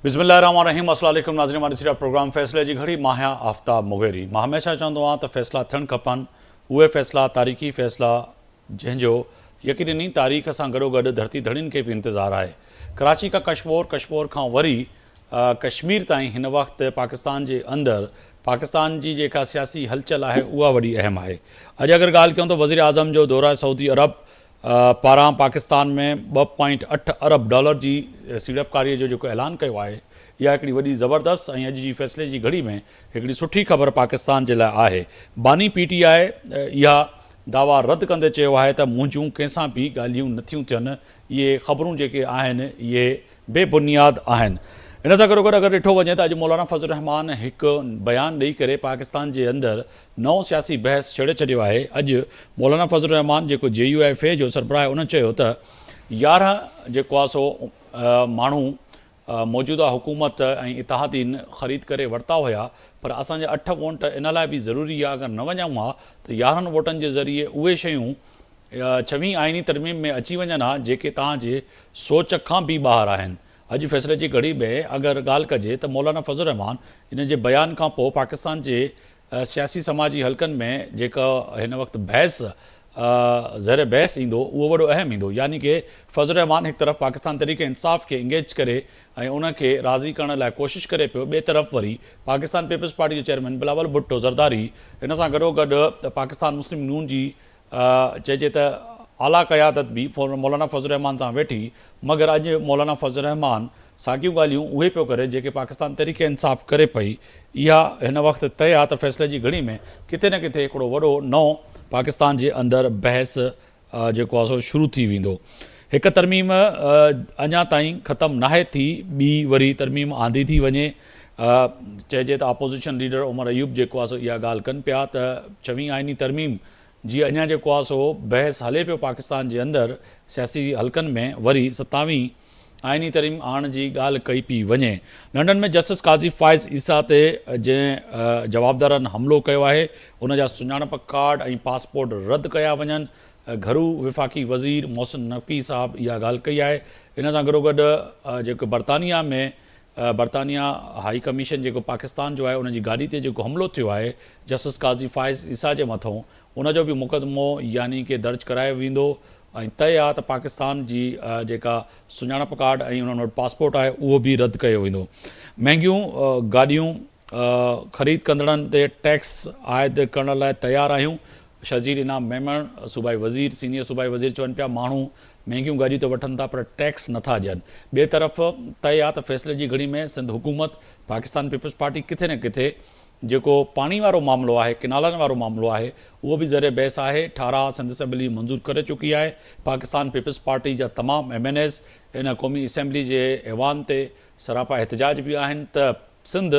बिस्मिल्लाहिर्रहमानिर्रहीम। अस्सलाम वालेकुम नाज़रीन, हमारे सिरा प्रोग्राम फ़ैसले जी घड़ी माहिया आफ्ताब मुगेरी। मां हमेशा चवंदो आहियां त फ़ैसिला थियणु खपनि, उहे फ़ैसिला तारीख़ी फ़ैसिला जंहिंजो यकीनी तारीख़ सां गॾोगॾु धरती धड़ियुनि खे बि इंतज़ारु आहे। कराची खां कश्मीर, कश्मीर खां वरी कश्मीर ताईं हिन वक़्तु पाकिस्तान जे अंदरि पाकिस्तान जी जेका सियासी हलचल आहे उहा वॾी अहम आहे। अॼु अगरि ॻाल्हि कयूं त वज़ीर आज़म जो दौरा सऊदी अरब पारां पाकिस्तान में $2.8 अरब जी सीड़पकारीअ जो जेको ऐलान कयो आहे, इहा हिकिड़ी वॾी ज़बरदस्त ऐं अॼु जी फ़ैसिले जी घड़ी में हिकिड़ी सुठी ख़बर पाकिस्तान जे लाइ आहे। बानी PTI इहा दावा रद्द कंदे चयो आहे त मुंहिंजूं कंहिंसां बि ॻाल्हियूं नथियूं थियनि, इहे ख़बरूं जेके आहिनि इहे बेबुनियाद आहिनि। इन सां गॾोगॾु अगरि ॾिठो वञे त अॼु मौलाना फज़लुर रहमान हिकु बयानु ॾेई करे पाकिस्तान जे अंदरि नओं सियासी बहस छेड़े छॾियो आहे। अॼु मौलाना फज़लुर रहमान जेको JUIF जो सरबराह आहे, उन चयो त 11 जेको आहे सो माण्हू मौजूदा हुकूमत ऐं इतिहादीन ख़रीद करे वरिता हुया, पर असांजा 8 वोट इन लाइ बि ज़रूरी आहे, अगरि न वञूं हा त 11 वोटनि जे ज़रिए उहे शयूं 6वीं आइनी तरमीम में अची वञनि हा जेके तव्हांजे सोच खां बि ॿाहिरि आहिनि। अॼु फ़ैसिले जी घड़ी में अगरि ॻाल्हि कजे त मौलाना फज़लुर रहमान इन जे बयान खां पोइ पाकिस्तान जे सियासी समाजी हलकनि में जेका हिन वक़्तु बहस ज़र बहस ईंदो उहो वॾो अहम ईंदो। यानी कि फज़लुर रहमान हिकु तरफ़ पाकिस्तान तहरीक इंसाफ़ खे इंगेज करे ऐं उनखे राज़ी करण लाइ कोशिशि करे पियो, ॿिए तरफ़ वरी पाकिस्तान पीपल्स पार्टी जो चेयरमैन बिलावल भुट्टो ज़रदारी इन सां गॾोगॾु पाकिस्तान मुस्लिम नून जी चइजे त आला क़यादत बि मौलाना फज़लुर रहमान सां वेठी, मगर अॼु मौलाना फज़लुर रहमान साॻियूं ॻाल्हियूं उहे पियो करे जेके पाकिस्तान तहरीक इंसाफ़ करे पई। इहा हिन वक़्तु तय आहे त फ़ैसिले जी घड़ी में किथे न किथे हिकिड़ो वॾो नओं पाकिस्तान जे अंदरि बहस जेको आहे सो शुरू थी वेंदो। हिकु तरमीम अञा ताईं ख़तमु नाहे थी, ॿी वरी तरमीम आंदी थी वञे। चइजे त अपोज़िशन लीडर उमर अयूब जेको आहे सो इहा ॻाल्हि कनि पिया त 6वीं आइनी तरमीम जी अञा जेको आहे सो बहस हले पियो पाकिस्तान जे अंदरि सियासी हलकनि में, वरी 27वीं आइनी तरमीम आणण जी ॻाल्हि कई पई वञे। लंडन में जस्टिस काज़ी फ़ाइज़ ईसा ते जंहिं जवाबदारनि हमिलो कयो आहे उनजा सुञाणप कार्ड ऐं पासपोर्ट रद्द कया वञनि। घरू विफ़ाक़ी वज़ीर मोहसिन नक़वी साहब इहा ॻाल्हि कई आहे। इन सां गॾोगॾु जेको बरतानिया में बरतानिया हाई कमीशन जेको पाकिस्तान जो आहे उनजी गाॾी ते जेको हमिलो थियो आहे जस्टिस काज़ी फ़ाइज़ ईसा जे मथां, उनजो बि मुक़दमो यानी कि दर्ज करायो वेंदो ऐं तय आहे त पाकिस्तान जी जेका सुञाणप कार्ड ऐं उन्हनि वटि पासपोर्ट आहे उहो बि रद्द कयो वेंदो। महांगियूं गाॾियूं ख़रीद कंदड़नि ते टैक्स आयद करण लाइ तयारु आहियूं। शर्जील इनाम मेमण सूबाई वज़ीर सीनियर सूबाई वज़ीर चवनि पिया माण्हू महांगियूं गाॾियूं त वठनि था पर टैक्स नथा ॾियनि। ॿिए तरफ़ तय आहे त फ़ैसिले जी घड़ी में सिंध हुकूमत पाकिस्तान पीपल्स पार्टी किथे न किथे जेको पाणी वारो मामिलो आहे, किनालनि वारो मामिलो आहे, उहो बि ज़रिए बहस आहे। 18 सिंध असेंबली मंज़ूर करे चुकी आहे। पाकिस्तान पीपल्स पार्टी जा तमामु MNAs इन क़ौमी असेंबली जे ऐवान ते सरापा एहतजाज बि आहिनि त सिंध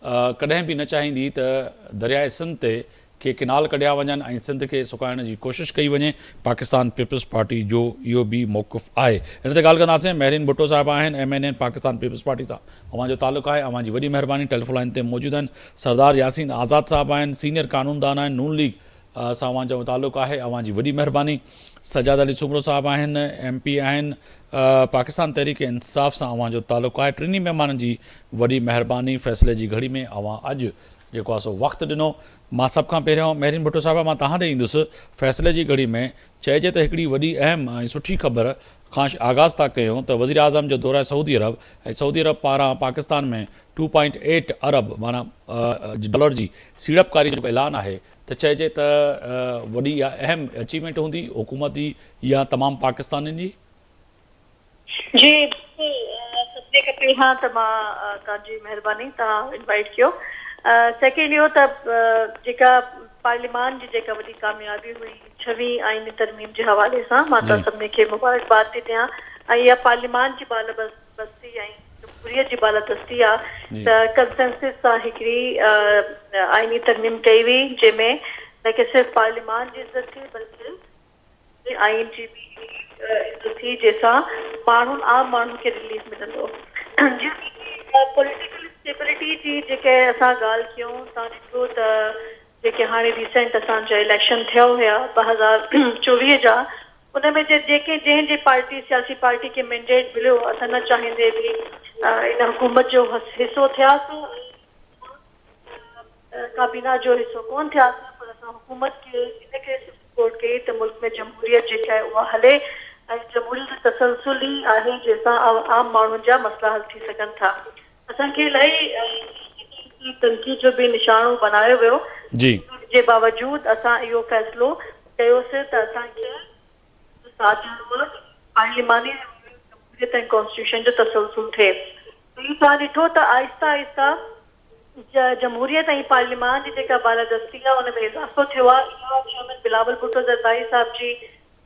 कॾहिं बि न चाहींदी त दरियाए सिंध ते के किनाल कढिया वञनि ऐं सिंध खे सुकाइण जी कोशिशि कई वञे। पाकिस्तान पीपल्स पार्टी जो इहो बि मौक़िफ़ आहे। हिन ते ॻाल्हि कंदासीं। महरीन भुट्टो साहिबु आहिनि MNN पाकिस्तान पीपल्स पार्टी सां अव्हांजो तालुक़ु आहे, अव्हांजी वॾी महिरबानी। टेलीफोन लाइन ते मौजूदु आहिनि। सरदार यासीन आज़ाद साहिबु आहिनि, सीनियर कानूनदान आहिनि, नून लीग सां अव्हांजो तालुक़ु आहे, अव्हांजी वॾी महिरबानी। सजाद अली सुमरो साहिबु आहिनि, MP आहिनि, पाकिस्तान तहरीक इंसाफ़ सां अव्हांजो तालुक़ु आहे। टिनी महिमाननि जी वॾी महिरबानी। फ़ैसिले जी घड़ी में अव्हां अॼु जेको आहे सो वक़्तु ॾिनो। मां सभ खां पहिरियों महरीन भुट्टो साहिबु मां तव्हां ॾे ईंदुसि। फ़ैसिले जी घड़ी में चइजे त हिकिड़ी वॾी अहम ऐं सुठी ख़बर खां आगाज़ था कयूं त वज़ीर आज़म जो दौरो आहे सऊदी अरब ऐं सऊदी अरब पारां पाकिस्तान में $2.8 अरब माना डॉलर जी सीड़पकारी जो ऐलान आहे त चइजे त वॾी इहा अहम अचीवमेंट हूंदी हुकूमत जी या तमामु पाकिस्तानियुनि जी। सभिनी खां पहिरियां त मां तव्हांजी महिरबानी, तव्हां इनवाइट कयो। सेकेंड इहो त जेका पार्लियामान जी जेका वॾी कामयाबी हुई 6वीं आइनी तरमीम जे हवाले सां, मां तव्हां सभिनी खे मुबारकबाद थी ॾियां। ऐं इहा पार्लियामान जी बालादस्ती ऐं जमहूरियत जी बालादस्ती आहे त कंसेंसस सां हिकिड़ी आइनी तरमीम कई हुई जंहिंमें न कि सिर्फ़ु पार्लियामान जी इज़त थी बल्कि आइन जी बि इज़त थी, जंहिंसां माण्हुनि आम माण्हुनि खे रिलीफ मिलंदो। पॉलिटिकल स्टेबिलिटी जी जेके असां ॻाल्हि कयूं, तव्हां ॾिठो त जेके हाणे रिसेंट असांजा इलेक्शन थिया हुया 2024 जा, उन में जेके जंहिं पार्टी सियासी पार्टी खे मैंडेट मिलियो, असां न चाहींदे बि इन हुकूमत जो हिस्सो थियासीं, काबीना जो हिस्सो कोन थियासीं, पर असां हुकूमत खे इन करे सपोर्ट कई त मुल्क में जमहूरियत जेका आहे उहा हले ऐं जमहूरियत तसलसल ई आहे जंहिंसां आम माण्हुनि जा मसइला हल थी सघनि था। असांखे इलाही तनक़ीद जो बि निशानो बनायो वियो, जी जे बावजूद असां इहो फ़ैसिलो कयोसीं त असांखे साथ ॾियणो आहे पार्लिमानी जमहूरियत ऐं कॉन्स्टिट्यूशन जो तसलसल थिए। हीउ तव्हां ॾिठो त आहिस्ता आहिस्ता जमहूरियत ऐं पार्लिमान जी जेका बालादस्ती आहे उन में इज़ाफ़ो थियो आहे। इहा चेयरमैन बिलावल भुट्टो ज़रदारी साहिब जी,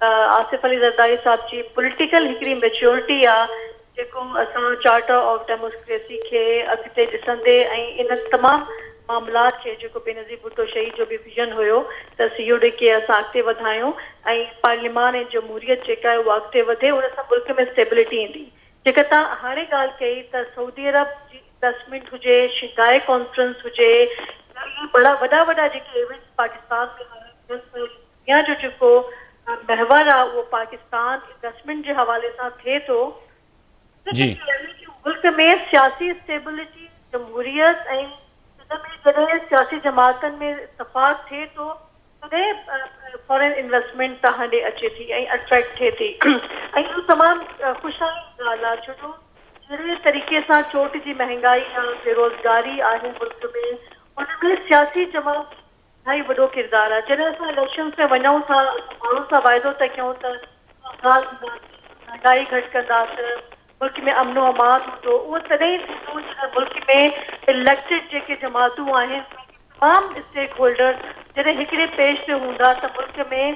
आसिफ अली ज़रदारी साहिब जी पॉलिटिकल हिकिड़ी मेच्योरिटी आहे जेको असां चार्टर ऑफ डेमोक्रेसी खे अॻिते ॾिसंदे ऐं इन तमामु मामलात खे जेको बेनज़ीर भुट्टो शहीद जो बि विजन हुयो त COD खे असां अॻिते वधायूं ऐं पार्लिमान ऐं जमहूरियत जेका आहे उहा अॻिते वधे, उन सां मुल्क में स्टेबिलिटी ईंदी। जेका तव्हां हाणे ॻाल्हि कई त सऊदी अरब जी इन्वेस्टमेंट हुजे, शिंघाई कॉन्फ्रेंस हुजे, वॾा वॾा जेके इवेंट्स पाकिस्तान में दुनिया जो जेको महवर आहे उहो पाकिस्तान इन्वेस्टमेंट जे हवाले सां थिए थो। जी मुल्क में सियासी स्टेबिलिटी, जमहूरियत ऐं जॾहिं सियासी जमातनि में इत्तफ़ाक़ थिए थो तॾहिं फॉरेन इन्वेस्टमेंट तव्हां ॾे अचे थी ऐं अट्रैक्ट थिए थी ऐं इहो तमामु ख़ुशहाली ॻाल्हि आहे, छो जो जहिड़े तरीक़े सां चोट जी महांगाई आहे, बेरोज़गारी आहे मुल्क में, उनमें सियासी जमात इलाही वॾो किरदारु आहे। जॾहिं असां इलेक्शन्स में वञूं था, माण्हुनि सां वाइदो था कयूं त महांगाई घटि कंदासीं, मुल्क में अमनो अमान हूंदो, उहो तॾहिं थींदो जॾहिं मुल्क में इलेक्टेड जेके जमातूं आहिनि तमामु स्टेक होल्डर जॾहिं हिकिड़े पेज ते हूंदा त मुल्क में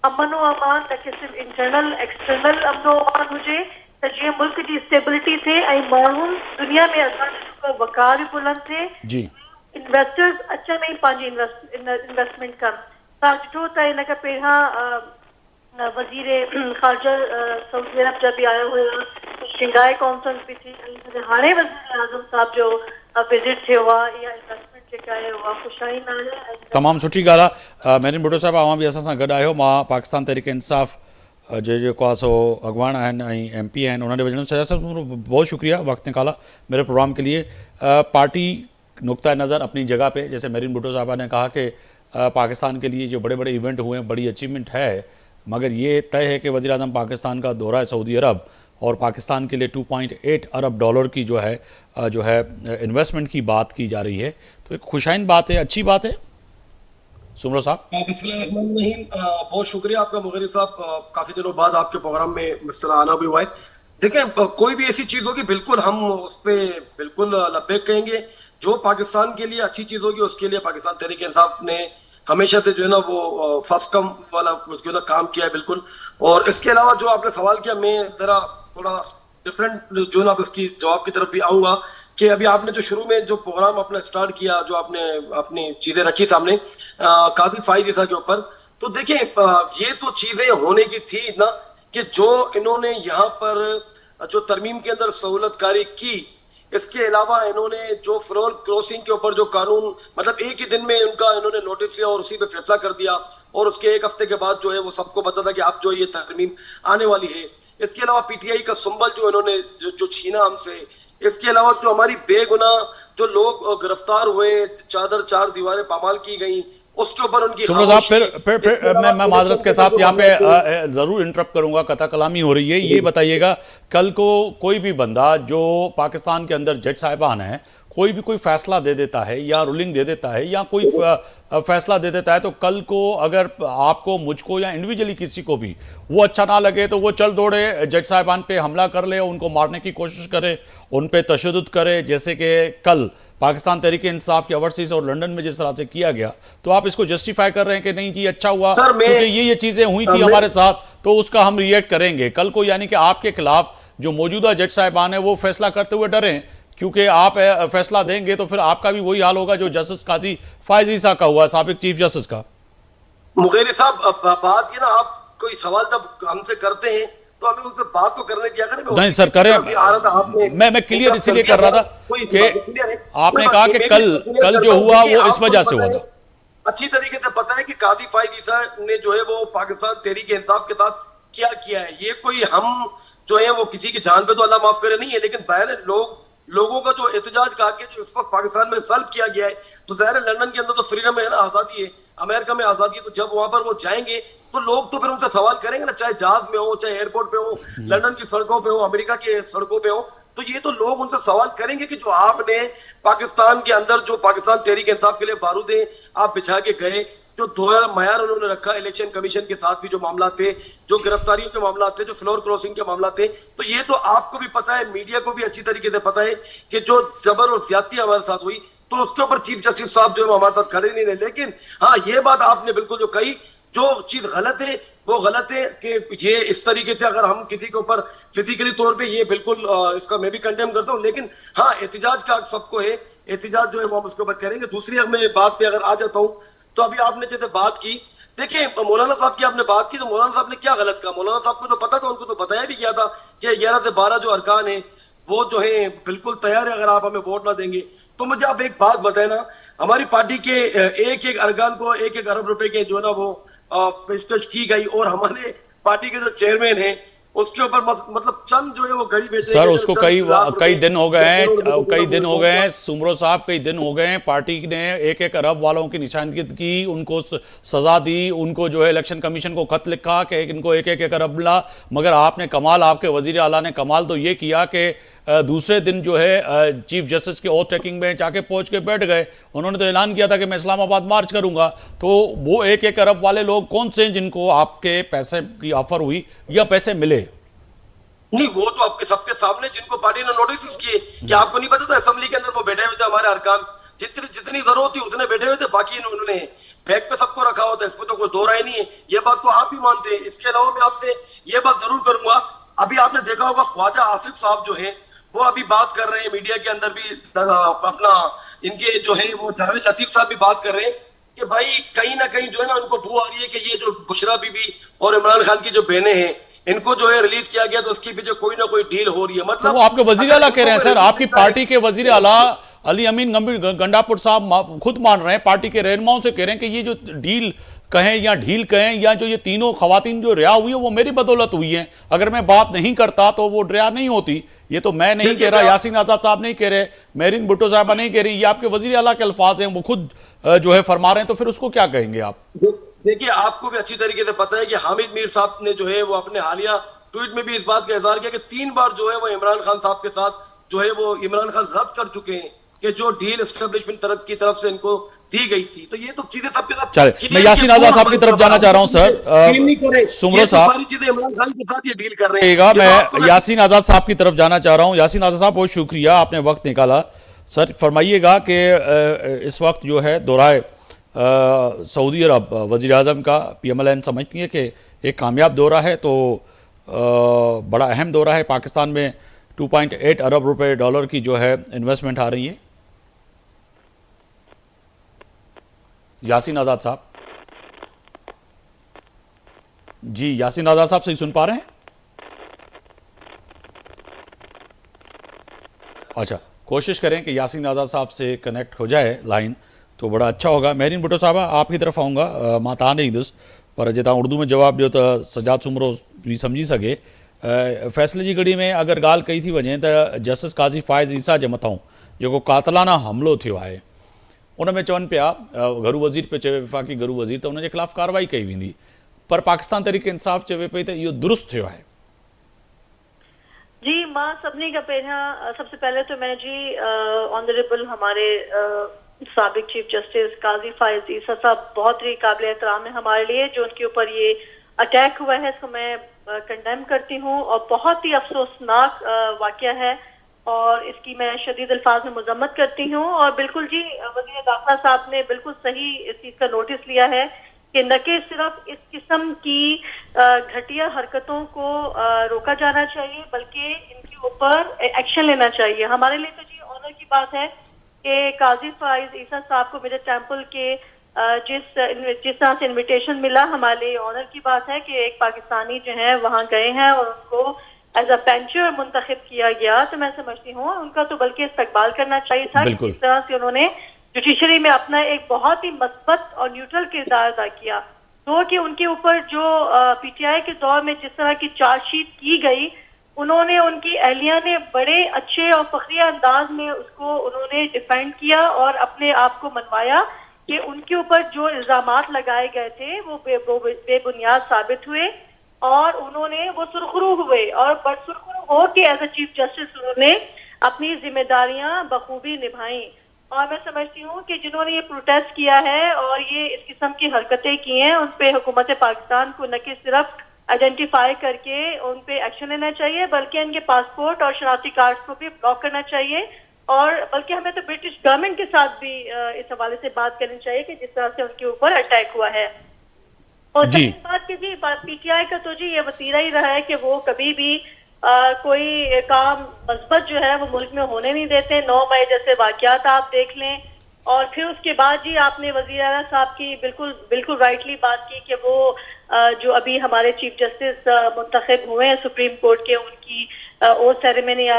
अमनो अमान न कि सिर्फ़ु इंटरनल एक्सटर्नल अमनो अमान हुजे त जीअं मुल्क जी स्टेबिलिटी थिए ऐं माण्हू दुनिया में असांजो वक़ार बि बुलंद थिए, जी इन्वेस्टर्स अचनि ऐं पंहिंजी इन्वेस्टमेंट कनि। तव्हां ॾिठो त हिन खां पहिरियां वज़ीर ख़ारजा सऊदी अरब जा बि आया हुया, शिंघाई कॉन्फ्रेंस बि थी, ऐं हाणे वज़ीर आज़म साहिब जो विज़िट थियो आहे। इहा इन्वेस्टमेंट जेका आहे उहा ख़ुशाईंद आहे। तमामु सुठी ॻाल्हि आहे। मेरिन भुट्टो साहिबु, अवां बि असां सां गॾु आहियो। मां पाकिस्तान तहरीक इंसाफ़ जे जेको आहे सो अॻवान आहिनि ऐं MP आहिनि, उन्होंने वजह से सर बहुत शुक्रिया वक्त निकाला मेरे प्रोग्राम के लिए। पार्टी नुक्ता नज़र अपनी जगह पे, जैसे मेरिन भुट्टो साहबा ने कहा कि पाकिस्तान के लिए जो बड़े बड़े इवेंट हुए हैं बड़ी अचीवमेंट है, मगर ये तय है कि वज़ीर आज़म पाकिस्तान का दौरा है सऊदी अरब और पाकिस्तान के लिए 2.8 अरब डॉलर की जो है इन्वेस्टमेंट की बात की जा रही है। तो एक खुशाइन बात है, अच्छी बात है। सुमरो साहब, बिस्मिल्लाहिर्रहमानिर्रहीम, बहुत शुक्रिया आपका मुगेरी साहब। काफी दिनों बाद आपके प्रोग्राम में मिस्टर आना भी हुआ है। देखें, कोई भी ऐसी चीज होगी बिल्कुल हम उस पर बिल्कुल लब्बैक कहेंगे। जो पाकिस्तान के लिए अच्छी चीज होगी उसके लिए पाकिस्तान तहरीक इंसाफ ने हमेशा से जो है ना वो फर्स्ट कम वाला जो है ना काम किया है बिल्कुल। और इसके अलावा जो आपने सवाल किया, मैं जरा थोड़ा डिफरेंट जो है ना उसकी जवाब की तरफ भी आऊंगा कि अभी आपने जो शुरू में जो प्रोग्राम अपना स्टार्ट किया, जो आपने अपनी चीजें रखी सामने काफी फायदे के ऊपर, तो देखें ये तो चीजें होने की थी ना कि जो इन्होंने यहाँ पर जो तरमीम के अंदर सहूलतकारी की, इसके अलावा इन्होंने जो फ्लोर क्रॉसिंग के ऊपर जो कानून, मतलब एक ही दिन में उनका इन्होंने नोटिस लिया और उसी पे फैसला कर दिया और उसके एक हफ्ते के बाद जो है वो सबको पता था कि अब जो ये तरमीम आने वाली है। इसके अलावा PTI का संबल जो इन्होंने जो छीना हमसे, इसके अलावा जो हमारी बेगुनाह जो लोग गिरफ्तार हुए, चादर चार दीवारें पामाल की गई, उसके ऊपर उनकी सुमरो साहब, फिर मैं माजरत के साथ यहाँ पे जरूर इंटरप्ट करूंगा, कथा कलामी हो रही है। ये बताइएगा, कल को कोई भी बंदा जो पाकिस्तान के अंदर जज साहिबान है, कोई भी कोई फैसला दे देता है या रूलिंग दे देता है या कोई फैसला दे देता है, तो कल को अगर आपको, मुझको या इंडिविजुअली किसी को भी वो अच्छा ना लगे तो वो चल दौड़े जज साहिबान पे हमला कर ले, उनको मारने की कोशिश करे, उन पे तशद्दुद करे, जैसे कि कल पाकिस्तान तहरीक इंसाफ के ओवरसीज और लंदन में जिस तरह से किया गया। तो आप इसको जस्टिफाई कर रहे हैं कि नहीं जी अच्छा हुआ क्योंकि ये चीजें हुई थी हमारे साथ, तो उसका हम रिएक्ट करेंगे कल को, यानी कि आपके खिलाफ जो मौजूदा जज साहिबान है वो फैसला करते हुए डरें, क्योंकि आप फैसला देंगे तो फिर आपका भी वही हाल होगा जो जस्टिस काजी फायज ईसा का हुआ, साबिक चीफ जस्टिस का। मुगेरी साहब, बात ये ना, आप कोई सवाल जब हमसे करते हैं तो हमें उनसे बात तो करने दिया करें। नहीं सर, करें। मैं क्लियर इसीलिए कर रहा था कि आपने कहा कि कल जो हुआ वो इस वजह से हुआ था। अच्छी तरीके से पता है कि काजी फायज ईसा ने जो है वो पाकिस्तान तहरीक इंसाफ के साथ क्या किया है। ये कोई हम जो है वो किसी की जान पे तो अल्लाह माफ करे नहीं है, लेकिन बाहर लोगों का जो एहतजाज का के जो इस वक्त पाकिस्तान में सल्ब किया गया है, तो जाहिर है लंदन के अंदर तो फ्रीडम है ना, आजादी है, अमेरिका में आजादी है, तो जब वहां पर वो जाएंगे तो लोग तो फिर उनसे सवाल करेंगे ना, चाहे जहाज में हो, चाहे एयरपोर्ट पे हो, लंदन की सड़कों पे हो, अमेरिका की सड़कों पे हो, तो ये तो लोग उनसे सवाल करेंगे कि जो आपने पाकिस्तान के अंदर जो पाकिस्तान तहरीक इंसाफ के लिए बारूदें आप बिछा के गए, जो दोहरा मयार उन्होंने रखा इलेक्शन कमीशन के साथ भी जो मामला थे, जो गिरफ्तारियों के मामला थे, जो फ्लोर क्रॉसिंग के मामला थे, तो ये तो आपको भी पता है, मीडिया को भी अच्छी तरीके से पता है कि जो जबर और ज्यादती हमारे साथ हुई, तो उसके ऊपर चीफ जस्टिस साहब जो है हमारे साथ खड़े नहीं रहे। लेकिन हाँ, ये बात आपने बिल्कुल जो कही, जो चीज गलत है वो गलत है कि ये इस तरीके से अगर हम किसी के ऊपर फिजिकली तौर पे, ये बिल्कुल इसका मैं भी कंडेम करता हूं, लेकिन हाँ, एहतिजाज का हक सबको है, एहतिजाज जो है वो हम उसके ऊपर करेंगे। दूसरी अगर मैं बात पे अगर आ जाता हूं, तो अभी आपने जैसे बात की, देखिए मौलाना साहब की आपने बात की, तो मौलाना साहब ने क्या गलत कहा? मौलाना साहब को तो पता था, उनको तो बताया भी गया था कि 11 से 12 जो अरकान है वो जो है बिल्कुल तैयार है, अगर आप हमें वोट ना देंगे तो। मुझे आप एक बात बताए ना, हमारी पार्टी के एक एक अरकान को 1-1 अरब रुपए के जो है ना वो पेशकश की गई, और हमारे पार्टी के जो चेयरमैन है उसके ऊपर मतलब चंद जो है वो घड़ी बेच रहे सर हैं, उसको चंद कई लाख कई रुपए, दिन हो गए हैं, कई दिन हो गए हैं रुपए। सुमरो साहब, कई दिन हो गए हैं। पार्टी ने 1-1 अरब वालों की निशानदेही की, उनको सजा दी, उनको जो है इलेक्शन कमीशन को खत लिखा कि इनको 1-1 अरब मिला। मगर आपने कमाल, आपके वजीर आला ने कमाल तो ये किया कि दूसरे दिन जो है चीफ जस्टिस के ओथ टेकिंग में जाके पहुंच के बैठ गए। उन्होंने तो ऐलान किया था कि मैं इस्लामाबाद मार्च करूंगा। तो वो 1-1 अरब वाले लोग कौन से हैं जिनको आपके पैसे की ऑफर हुई या पैसे मिले? नहीं, वो तो आपके सबके सामने, जिनको पार्टी ने नोटिस किए, कि आपको नहीं पता था असेंबली के अंदर वो बैठे हुए थे हमारे अरकान, जितनी जरूरत थी उतने बैठे हुए थे, बाकी उन्होंने बैग पे सबको रखा हुआ था, इसमें तो कोई दो राय नहीं है, ये बात तो आप भी मानते हैं। इसके अलावा मैं आपसे ये बात जरूर करूंगा, अभी आपने देखा होगा ख्वाजा आसिफ साहब जो है वो अभी बात कर रहे हैं मीडिया के अंदर भी, अपना इनके जो है वो जावेद लतीफ साहब भी बात कर रहे हैं कि भाई कहीं ना कहीं जो है ना उनको बू आ रही है कि ये जो बुशरा बीबी और इमरान खान की जो बहनें हैं, इनको जो है रिलीज किया गया, तो उसके पीछे कोई ना कोई डील हो रही है। तो मतलब वो आपके वजीर आला कह रहे हैं सर, आपकी पार्टी के वजीर आला अली अमीन गंडापुर साहब खुद मान रहे हैं, पार्टी के रहनुमाओं से कह रहे हैं कि ये जो डील कहें या ढील कहें, या जो ये तीनों खवातीन जो रिहा हुई है वो मेरी बदौलत हुई है। अगर मैं बात नहीं करता तो वो रिहा नहीं होती। ये तो मैं नहीं कह रहा, यासीन आजाद साहब नहीं कह रहे, मेरिन भुट्टो साहबा नहीं कह रही, ये आपके वजीर आला के अल्फाज हैं, वो खुद जो है फरमा रहे हैं। तो फिर उसको क्या कहेंगे आप? देखिए, आपको भी अच्छी तरीके से पता है कि हामिद मीर साहब ने जो है वो अपने हालिया ट्वीट में भी इस बात का इजहार किया कि 3 बार जो है वो इमरान खान साहब के साथ जो है वो इमरान खान रद्द कर चुके हैं कि जो डील एस्टेब्लिशमेंट तरफ से इनको दी गई थी। तो ये तो चीजें सबके साथ, चले मैं यासीन आजाद साहब की तरफ जाना चाह रहा हूं सर। सुमरो साहब, सारी चीजें इमरान खान के साथ ये डील कर रहे हैं। मैं यासीन आजाद साहब की तरफ जाना चाह रहा हूं। यासीन आजाद साहब, बहुत शुक्रिया, आपने वक्त निकाला। सर फरमाइएगा कि इस वक्त जो है दौराए सऊदी अरब वजीर आजम का PMLN समझती है कि एक कामयाब दौरा है, तो बड़ा अहम दौरा है। पाकिस्तान में 2.8 अरब रुपए डॉलर की जो है इन्वेस्टमेंट आ रही है। यासीन आजाद साहब जी, यासीन आजाद साहब सही सुन पा रहे हैं? अच्छा, कोशिश करें कि यासीन आजाद साहब से कनेक्ट हो जाए लाइन तो बड़ा अच्छा होगा। मेहरीन भुट्टो साहब, आपकी तरफ आऊँगा। माता नहीं दुस पर जिता उर्दू में जवाब दियो तो सजाद सुमरो भी समझी सके। फैसले जी घड़ी में अगर ॻाल्हि कई थी वञे त जस्टिस काज़ी फ़ाइज़ ईसा जे मथां जेको कातलाना हमलो थियो आहे, उन में चवनि पिया, घरू वज़ीर पे चवे, वफ़ाक़ी घरू वज़ीर, त उनजे ख़िलाफ़ कार्रवाई कई वेंदी, पर पाकिस्तान तहरीक इंसाफ़ चवे पई त इहो दुरुस्त थियो आहे। जी, मां सभिनी खां पहिरियां सबसे पहले तो मैं जी ऑनरेबल हमारे साबिक चीफ जस्टिस काजी फायज ईसा साहब बहुत ही काबिल एहतराम है हमारे लिए, जो उनके ऊपर ये अटैक हुआ है इसको मैं कंडेम करती हूँ और बहुत ही अफसोसनाक वाकया है और इसकी मैं शदीद अल्फाज में मजम्मत करती हूँ। और बिल्कुल जी, वज़ीर दाखिला साहब ने बिल्कुल सही इस चीज़ का नोटिस लिया है कि न कि सिर्फ इस किस्म की घटिया हरकतों को रोका जाना चाहिए, बल्कि इनके ऊपर एक्शन लेना चाहिए। हमारे लिए तो जी ऑनर की बात है कि काजी फाइज ईसा साहब को मेरे टेम्पल के जिस तरह से इनविटेशन मिला, हमारे लिए ऑनर की बात है कि एक पाकिस्तानी जो है वहाँ गए हैं और उनको एज अ पेंचर मुंतखब किया गया। तो मैं समझती हूँ उनका तो बल्कि इस्तकबाल करना चाहिए था। इस तरह से उन्होंने जुडिशरी में अपना एक बहुत ही मस्बत और न्यूट्रल किरदार अदा किया। तो कि उनके ऊपर जो PTI के दौर में जिस तरह की चार्जशीट की गई, उन्होंने, उनकी अहलिया ने बड़े अच्छे और फखरिया अंदाज में उसको उन्होंने डिफेंड किया और अपने आप को मनवाया कि उनके ऊपर जो इल्जामात लगाए गए थे वो बेबुनियाद साबित हुए और उन्होंने वो सुरखरू हुए और सुरखरू हो के एज अ चीफ जस्टिस उन्होंने अपनी जिम्मेदारियां बखूबी निभाई। और मैं समझती हूँ कि जिन्होंने ये प्रोटेस्ट किया है और ये इस किस्म की हरकतें की हैं उन पे हुकूमत पाकिस्तान को न कि सिर्फ आइडेंटिफाई करके उन पे एक्शन लेना चाहिए बल्कि इनके पासपोर्ट और शनाख्ती कार्ड को भी ब्लॉक करना चाहिए और बल्कि हमें तो ब्रिटिश गवर्नमेंट के साथ भी इस हवाले से बात करनी चाहिए कि जिस तरह से उनके ऊपर अटैक हुआ है। और जी। सेकंड बात की जी, पीटीआई का तो जी ये वतीरा ही रहा है कि वो कभी भी कोई काम मस्बत जो है वो मुल्क में होने नहीं देते। 9 मई जैसे वाकयात आप देख लें और फिर उसके बाद जी आपने वज़ीर आला साहब की बिल्कुल राइटली बात की कि वो जो अभी हमारे चीफ जस्टिस मुंतखब हुए हैं सुप्रीम कोर्ट के, उनकी ओथ सेरेमनी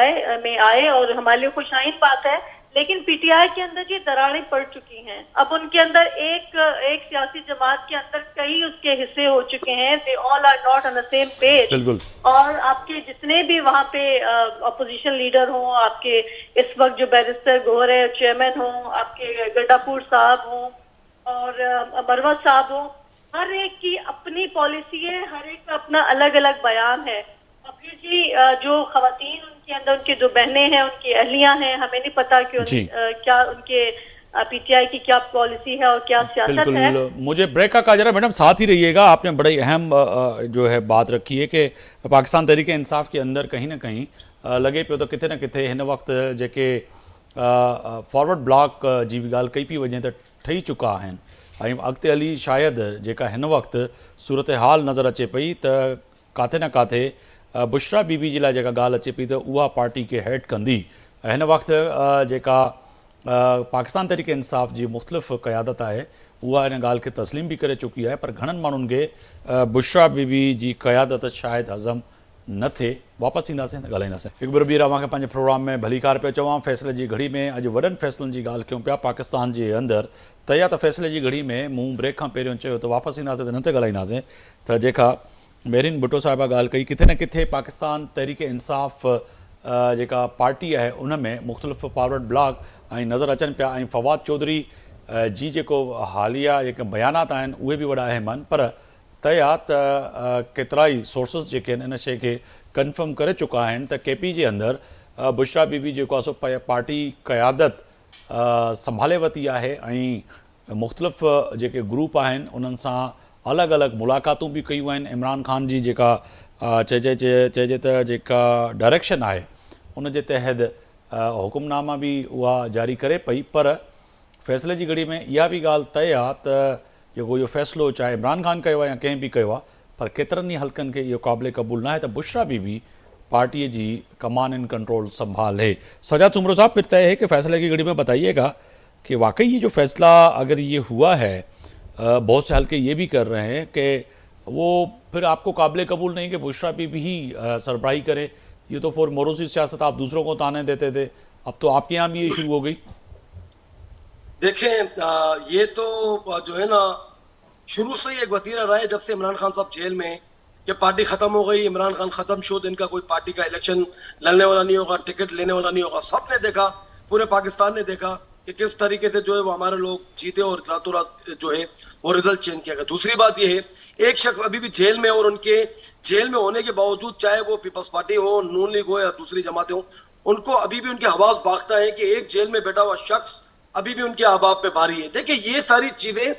में आए और हमारे लिए खुशाइन बात है। लेकिन पीटीआई के अंदर जी दरारें पड़ चुकी हैं। अब उनके अंदर एक सियासी जमात के अंदर कई उसके हिस्से हो चुके हैं। They all are not on the same page. बिल्कुल। और आपके जितने भी वहाँ पे अपोजिशन लीडर हों, आपके इस वक्त जो बैरिस्टर गोहर है चेयरमैन हों, आपके गड्डापुर साहब हों और मरवत साहब हों, हर एक की अपनी पॉलिसी है, हर एक का अपना अलग अलग बयान है। और फिर जी जो खवातीन उनके अंदर, उनकी जो बहनें हैं, उनकी अहलियां हैं, हमें नहीं पता कि क्या उनके पीटीआई की क्या पॉलिसी है और क्या सियासत है। बिल्कुल। मुझे ब्रेक का कहा जा रहा है, मैडम साथ ही रहिएगा। आपने बड़ी अहम जो है बात रखी है कि पाकिस्तान तहरीके इंसाफ के अंदर कहीं ना कहीं लगे पियो तो किथे न किथे हिन वक्त जेके फॉरवर्ड ब्लॉक जी भी ॻाल्हि कई पई वञे त ठही चुका आहिनि ऐं अॻिते हली शायदि जेका हिन वक़्तु सूरत हाल नज़र अचे पई त काथे न काथे बुशरा बीबी जे लाइ जेका ॻाल्हि अचे पई त उहा पार्टी खे हेड कंदी। हिन वक़्तु जेका पाकिस्तान तहरीके इंसाफ जी मुख़्तलिफ़ क़यादत आहे उहा इन ॻाल्हि खे तस्लीम बि करे चुकी आहे, पर घणनि माण्हुनि खे बुशरा बीबी जी क़यादत शायदि हज़म न थिए। वापसि ईंदासीं त ॻाल्हाईंदासीं। हिकु बार ॿीहर अव्हांखे पंहिंजे प्रोग्राम में भलीकार पियो चवां। फ़ैसिले जी घड़ी में अॼु वॾनि फ़ैसिलनि जी ॻाल्हि कयूं पिया पाकिस्तान जे अंदरि। त या त फ़ैसिले जी घड़ी में मूं ब्रेक खां पहिरियों चयो त वापसि ईंदासीं त न ते ॻाल्हाईंदासीं त जेका मेरिन भुट्टो साहिबा ॻाल्हि कई, किथे न किथे पाकिस्तान तहरीके इंसाफ़ जेका पार्टी आहे उन में मुख़्तलिफ़ फॉरवर्ड ब्लॉक ऐं नज़र अचनि पिया ऐं फवाद चौधरी जी जेको हालिया जेके बयानात आहिनि उहे बि वॾा अहम आहिनि, पर तया त केतिरा ई सोर्सिस जेके आहिनि इन शइ खे कंफर्म करे चुका आहिनि त केपी जे अंदरि बुशरा बीबी जेको आहे सो पार्टी क़यादत संभाले वरिती आहे ऐं मुख़्तलिफ़ जेके ग्रुप आहिनि उन्हनि सां अलॻि अलॻि मुलाक़ातूं बि कयूं आहिनि। इमरान ख़ान जी जेका चइजे त जेका डायरेक्शन आहे उन जे तहत हुकुमनामा बि उहा जारी करे पई, पर फ़ैसिले जी घड़ी में इहा बि ॻाल्हि तय आहे त जेको इहो फ़ैसिलो चाहे इमरान ख़ान कयो आहे या कंहिं बि कयो आहे, पर केतिरनि ई हल्कनि खे इहो क़ाबिल क़बूल न आहे त बुशरा बीबी पार्टी जी कमान इन कंट्रोल संभाले। सजाद सुमरो साहब, फिर तय है कि फ़ैसले की घड़ी में बताइएगा कि वाकई ये जो फ़ैसला अगर ये हुआ है, बहुत से हल्के ये भी कर रहे हैं कि वो फिर आपको काबिल कबूल नहीं कि बुशरा बीबी ही सरबराही करे। ये तो फिर मोरूसी सियासत आप दूसरों को ताने देते थे, अब तो आपके यहाँ भी ये शुरू हो गई। देखें, ये तो जो है ना शुरू से ही एक वतीरा रहा है जब से इमरान खान साहब जेल में कि पार्टी खत्म हो गई, इमरान खान खत्म शोध, इनका कोई पार्टी का इलेक्शन लड़ने वाला नहीं होगा, टिकट लेने वाला नहीं होगा। सबने देखा, पूरे पाकिस्तान ने देखा कि किस तरीके से जो है वो हमारे लोग जीते और रातों रात जो है वो रिजल्ट चेंज किया गया। दूसरी बात ये है, एक शख्स अभी भी जेल में और उनके जेल में होने के बावजूद, चाहे वो पीपल्स पार्टी हो, नून लीग हो या दूसरी जमातें हो, उनको अभी भी उनके आवाज भागता है कि एक जेल में बैठा हुआ शख्स अभी भी उनके अहबाब पे भारी है। देखिए, ये सारी चीजें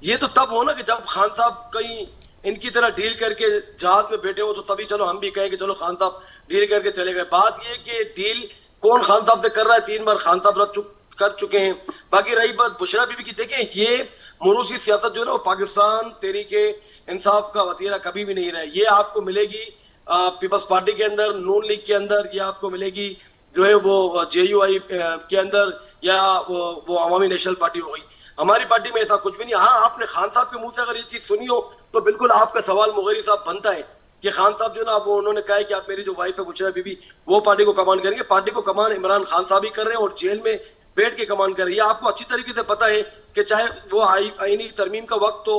ये तो तब हो ना कि जब खान साहब कहीं इनकी तरह डील करके जहाज में बैठे हो, तो तभी चलो हम भी कहें कि चलो खान साहब डील करके चले गए। बात ये कि डील कौन खान साहब से कर रहा है, 3 बार खान साहब कर चुके हैं। बाकी रही बात बुशरा बीबी की, देखें ये मोरूसी सियासत जो है ना वो पाकिस्तान तहरीके इंसाफ का वतीरा कभी भी नहीं रहा है। ये आपको मिलेगी पीपल्स पार्टी के अंदर, नून लीग के अंदर, ये आपको मिलेगी जो है वो JUI के अंदर, या वो अवामी नेशनल पार्टी हो गई। हमारी पार्टी में ऐसा कुछ भी नहीं। हाँ, आपने खान साहब के मुंह से अगर ये चीज सुनी हो तो बिल्कुल आपका सवाल मुगैरी साहब बनता है कि खान साहब जो ना वो उन्होंने कहा है कि आप मेरी जो वाइफ है बुशरा बीबी वो पार्टी को कमान करेंगे। पार्टी को कमान इमरान खान साहब ही कर रहे हैं और जेल में बैठ के कमान कर रहे हैं। आपको अच्छी तरीके से पता है कि चाहे वो आईनी तरमीम का वक्त हो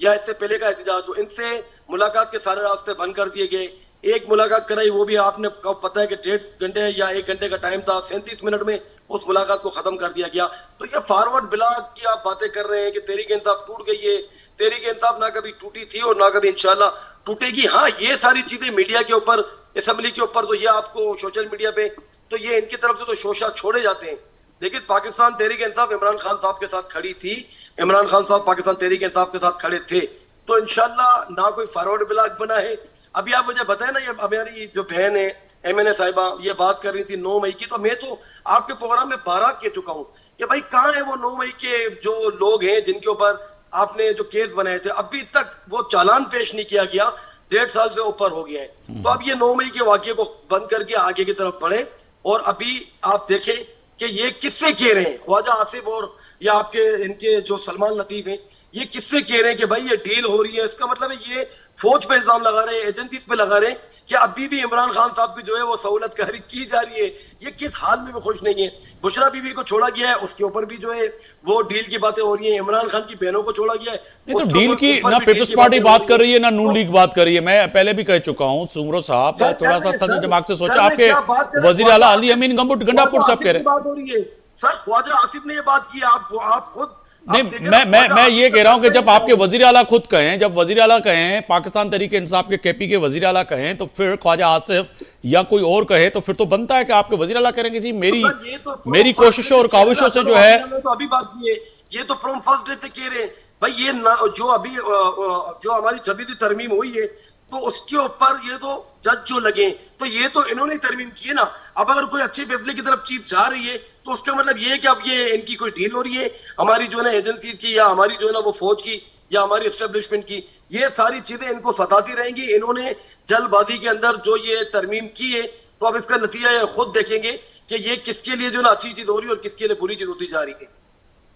या इससे पहले का एहतजाज हो, इनसे मुलाकात के सारे रास्ते बंद कर दिए गए। एक मुलाकात कराई, वो भी आपने पता है कि 1.5 घंटे या 1 घंटे का टाइम था, 37 मिनट में उस मुलाकात को खत्म कर दिया गया। तो ये फॉरवर्ड ब्लॉक की आप बातें कर रहे हैं कि तहरीक इंसाफ टूट गई है। तहरीक इंसाफ ना कभी टूटी थी और ना कभी इंशाल्लाह टूटेगी। हाँ, ये सारी चीजें मीडिया के ऊपर, असेंबली के ऊपर, तो ये आपको सोशल मीडिया पे तो ये इनकी तरफ से तो शोशा छोड़े जाते हैं। लेकिन पाकिस्तान तहरीक इंसाफ इमरान खान साहब के साथ खड़ी थी, इमरान खान साहब पाकिस्तान तहरीक इंसाफ के साथ खड़े थे। तो इंशाल्लाह ना कोई फॉरवर्ड ब्लॉक बना है। अभी आप मुझे बताएं ना, ये हमारी जो बहन है MNA साहिबा ये बात कर रही थी 9 मई की, तो मैं तो आपके प्रोग्राम में 12 कह चुका हूं कि भाई कहां है वो 9 मई के जो लोग हैं जिनके ऊपर आपने जो केस बनाए थे, अभी तक वो चालान पेश नहीं किया गया। 1.5 साल से ऊपर हो गया है। तो अब ये 9 मई के वाकये को बंद करके आगे की तरफ बढ़े। और अभी आप देखें कि ये किससे कह रहे हैं, ख्वाजा आसिफ और या आपके इनके जो सलमान लतीफ हैं, ये किससे कह रहे हैं कि भाई ये डील हो रही है। इसका मतलब है ये फौज पे इल्जाम लगा रहे हैं, एजेंसीज पे लगा रहे हैं कि अभी भी इमरान खान साहब की जो है वो सहूलत कारी की जा रही है। ये किस हाल में भी खुश नहीं है। बुशरा बीबी को छोड़ा गया है, उसके ऊपर भी जो है वो डील की बातें हो रही है। इमरान खान की बहनों को छोड़ा गया है, नहीं तो डील की ना पीपल्स पार्टी बात कर रही है ना नून लीग बात कर रही है। मैं पहले भी कह चुका हूं, सुमरो साहब थोड़ा सा तंज दिमाग से सोचा। आपके वजीर आला अली अमीन गंबुट गंडापुर साहब कह रहे हैं बात हो रही है। सर ख्वाजा आसिफ ने ये बात की, आप खुद नहीं, मैं ये कह रहा हूं कि जब आपके वजीर आला खुद कहें, जब वजीर आला कहें, पाकिस्तान तहरीक इंसाफ के KP के वजीर आला कहें, तो फिर ख्वाजा आसिफ या कोई और कहे तो फिर तो बनता है कि आपके वजीर आला करेंगे जी मेरी कोशिशों और काविशों से जो है। तो अभी बात की है, ये तो फ्रॉम फर्स्ट डे से कह रहे हैं भाई ये जो अभी जो हमारी 26वीं तरमीम हुई है तो उसके ऊपर ये तो जज जो लगे तो ये तो इन्होंने तरमीम की है ना। अब अगर कोई अच्छी फैसले की तरफ चीज जा रही है तो उसका मतलब ये है कि अब ये इनकी कोई डील हो रही है हमारी जो है ना एजेंसी की या हमारी जो है ना वो फौज की या हमारी एस्टेब्लिशमेंट की। ये सारी चीजें इनको सताती रहेंगी। इन्होंने जल्दबाजी के अंदर जो ये तरमीम की है तो अब इसका नतीजा ये खुद देखेंगे कि ये किसके लिए जो ना अच्छी चीज हो रही है और किसके लिए बुरी चीज होती जा रही है।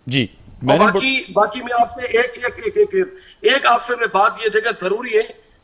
जी बाकी मैं आपसे एक आपसे मैं बात ये देखा जरूरी है,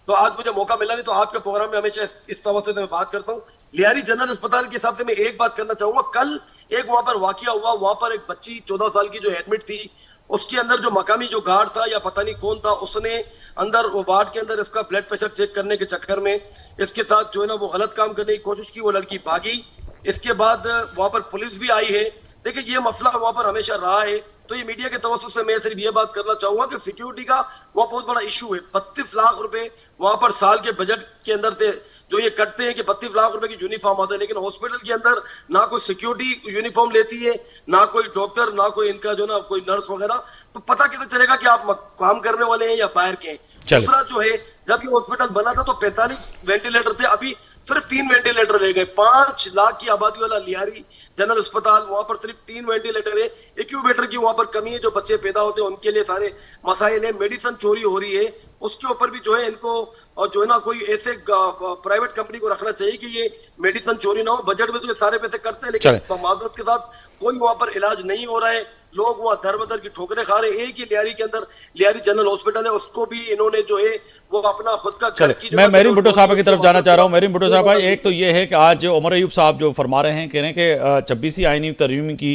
तो आज मुझे मौका मिला नहीं तो आपके प्रोग्राम में हमेशा इस तरह से मैं बात करता हूँ। लियारी जनरल अस्पताल के हिसाब से मैं एक बात करना चाहूंगा। कल एक वहां पर वाकया हुआ, वहां पर एक बच्ची 14 साल की जो एडमिट थी, उसके अंदर जो मकामी जो गार्ड था या पता नहीं कौन था, उसने अंदर वार्ड के अंदर इसका ब्लड प्रेशर चेक करने के चक्कर में इसके साथ जो है ना वो गलत काम करने की कोशिश की, वो लड़की भागी। इसके बाद वहां पर पुलिस भी आई है। देखिए ये मसला वहां पर हमेशा रहा है। तो ये मीडिया के तवज्जो से मैं सिर्फ ये बात करना चाहूंगा कि सिक्योरिटी का वहां बहुत बड़ा इशू है। 32 लाख रुपए वहां पर साल के बजट के अंदर से जो ये करते हैं कि 32 लाख रुपए की यूनिफॉर्म आता है, लेकिन हॉस्पिटल के अंदर ना कोई सिक्योरिटी यूनिफॉर्म लेती है, ना कोई डॉक्टर, ना कोई इनका जो ना कोई नर्स वगैरह। तो पता कैसे चलेगा कि आप काम करने वाले हैं या बाहर के हैं। दूसरा जो है, जब ये हॉस्पिटल बना था तो 45 वेंटिलेटर थे, अभी सिर्फ 3 वेंटिलेटर ले गए। 5 लाख की आबादी वाला लियारी जनरल अस्पताल, वहां पर सिर्फ 3 वेंटिलेटर है। इंक्यूबेटर की वहां पर कमी है, जो बच्चे पैदा होते हैं उनके लिए सारे मसाइल है। मेडिसिन चोरी हो रही है, उसके ऊपर भी जो है इनको और जो है ना कोई ऐसे प्राइवेट कंपनी को रखना चाहिए कि ये मेडिसिन चोरी ना हो। बजट में तो ये सारे पैसे करते हैं लेकिन माजरत के साथ कोई वहां पर इलाज नहीं हो रहा है। लोग वहां दर बदर की ठोकरें खा रहे हैं। एक ही लियारी के अंदर लियारी जनरल हॉस्पिटल है, उसको भी इन्होंने जो है वो अपना खुद का घर की। मैं मेरीन भुट्टो साहब की तरफ जाना चाह रहा हूँ। मेरीन भुट्टो साहब, एक तो ये है कि आज उमर अयूब साहब जो फरमा रहे हैं, कह रहे हैं कि 26वीं आईनी तरमीम की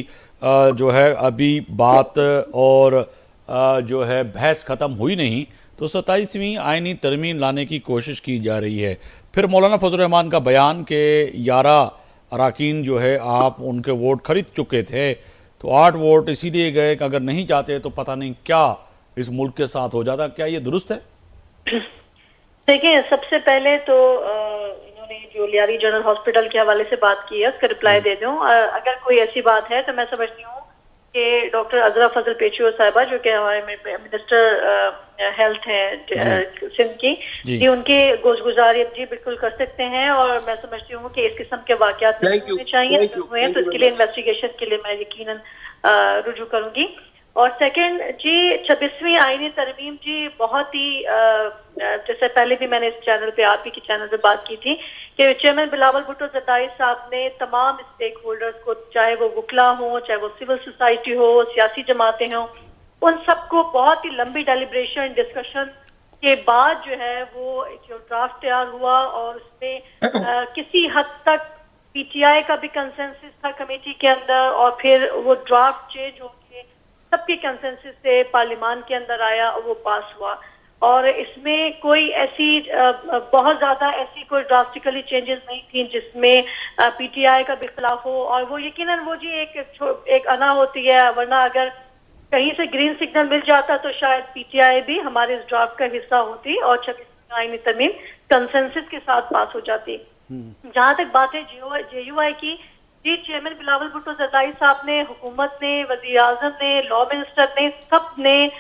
जो है अभी बात और जो है बहस ख़त्म हुई नहीं, तो 27वीं आईनी तरमीम लाने की कोशिश की जा रही है। फिर मौलाना फजल रहमान का बयान के 11 अरकान जो है आप उनके वोट खरीद चुके थे, तो 8 वोट इसीलिए गए कि अगर नहीं जाते तो पता नहीं क्या इस मुल्क के साथ हो जाता। क्या ये दुरुस्त है? देखिए, सबसे पहले तो इन्होंने जो लियारी जनरल हॉस्पिटल के हवाले से बात की है उसका रिप्लाई दे दूं। अगर कोई ऐसी बात है तो मैं समझती हूँ कि डॉक्टर अजरा फजल पेशवा साहिबा जो कि हमारे मिनिस्टर हेल्थ हैं सिंध की, जी उनकी गोशगुजारियत जी बिल्कुल कर सकते हैं। और मैं समझती हूँ कि इस किस्म के वाकयात नहीं होने चाहिए, तो इसके लिए इन्वेस्टिगेशन के लिए मैं यकीनन रुजू करूंगी। और सेकंड जी, 26वीं आईनी तरमीम जी बहुत ही जैसे पहले भी मैंने इस चैनल पे, आप ही के चैनल पे बात की थी कि चेयरमैन बिलावल भुट्टो जरदारी साहब ने तमाम स्टेक होल्डर्स को, चाहे वो वकला हो, चाहे वो सिविल सोसाइटी हो, सियासी जमातें हों, उन सबको बहुत ही लंबी डेलिब्रेशन डिस्कशन के बाद जो है वो जो ड्राफ्ट तैयार हुआ और उसमें किसी हद तक PTI का भी कंसेंसस था कमेटी के अंदर, और फिर वो ड्राफ्ट चेंज होके सबके कंसेंसस से पार्लियामान के अंदर आया और वो पास हुआ। और इसमें कोई ऐसी बहुत ज्यादा ऐसी कोई ड्रास्टिकली चेंजेस नहीं थी जिसमें पीटीआई का भी खिलाफ हो। और वो यकीनन वो जी एक अना होती है, वरना अगर कहीं से ग्रीन सिग्नल मिल जाता तो शायद पीटीआई भी हमारे इस ड्राफ्ट का हिस्सा होती और 26 आईनी तरमीम कंसेंसस के साथ पास हो जाती। जहां तक बात है जेयूआई की, जी चेयरमैन बिलावल भुट्टो जरदारी साहब ने, हुकूमत ने, वजीर आजम ने, लॉ मिनिस्टर ने, सब ने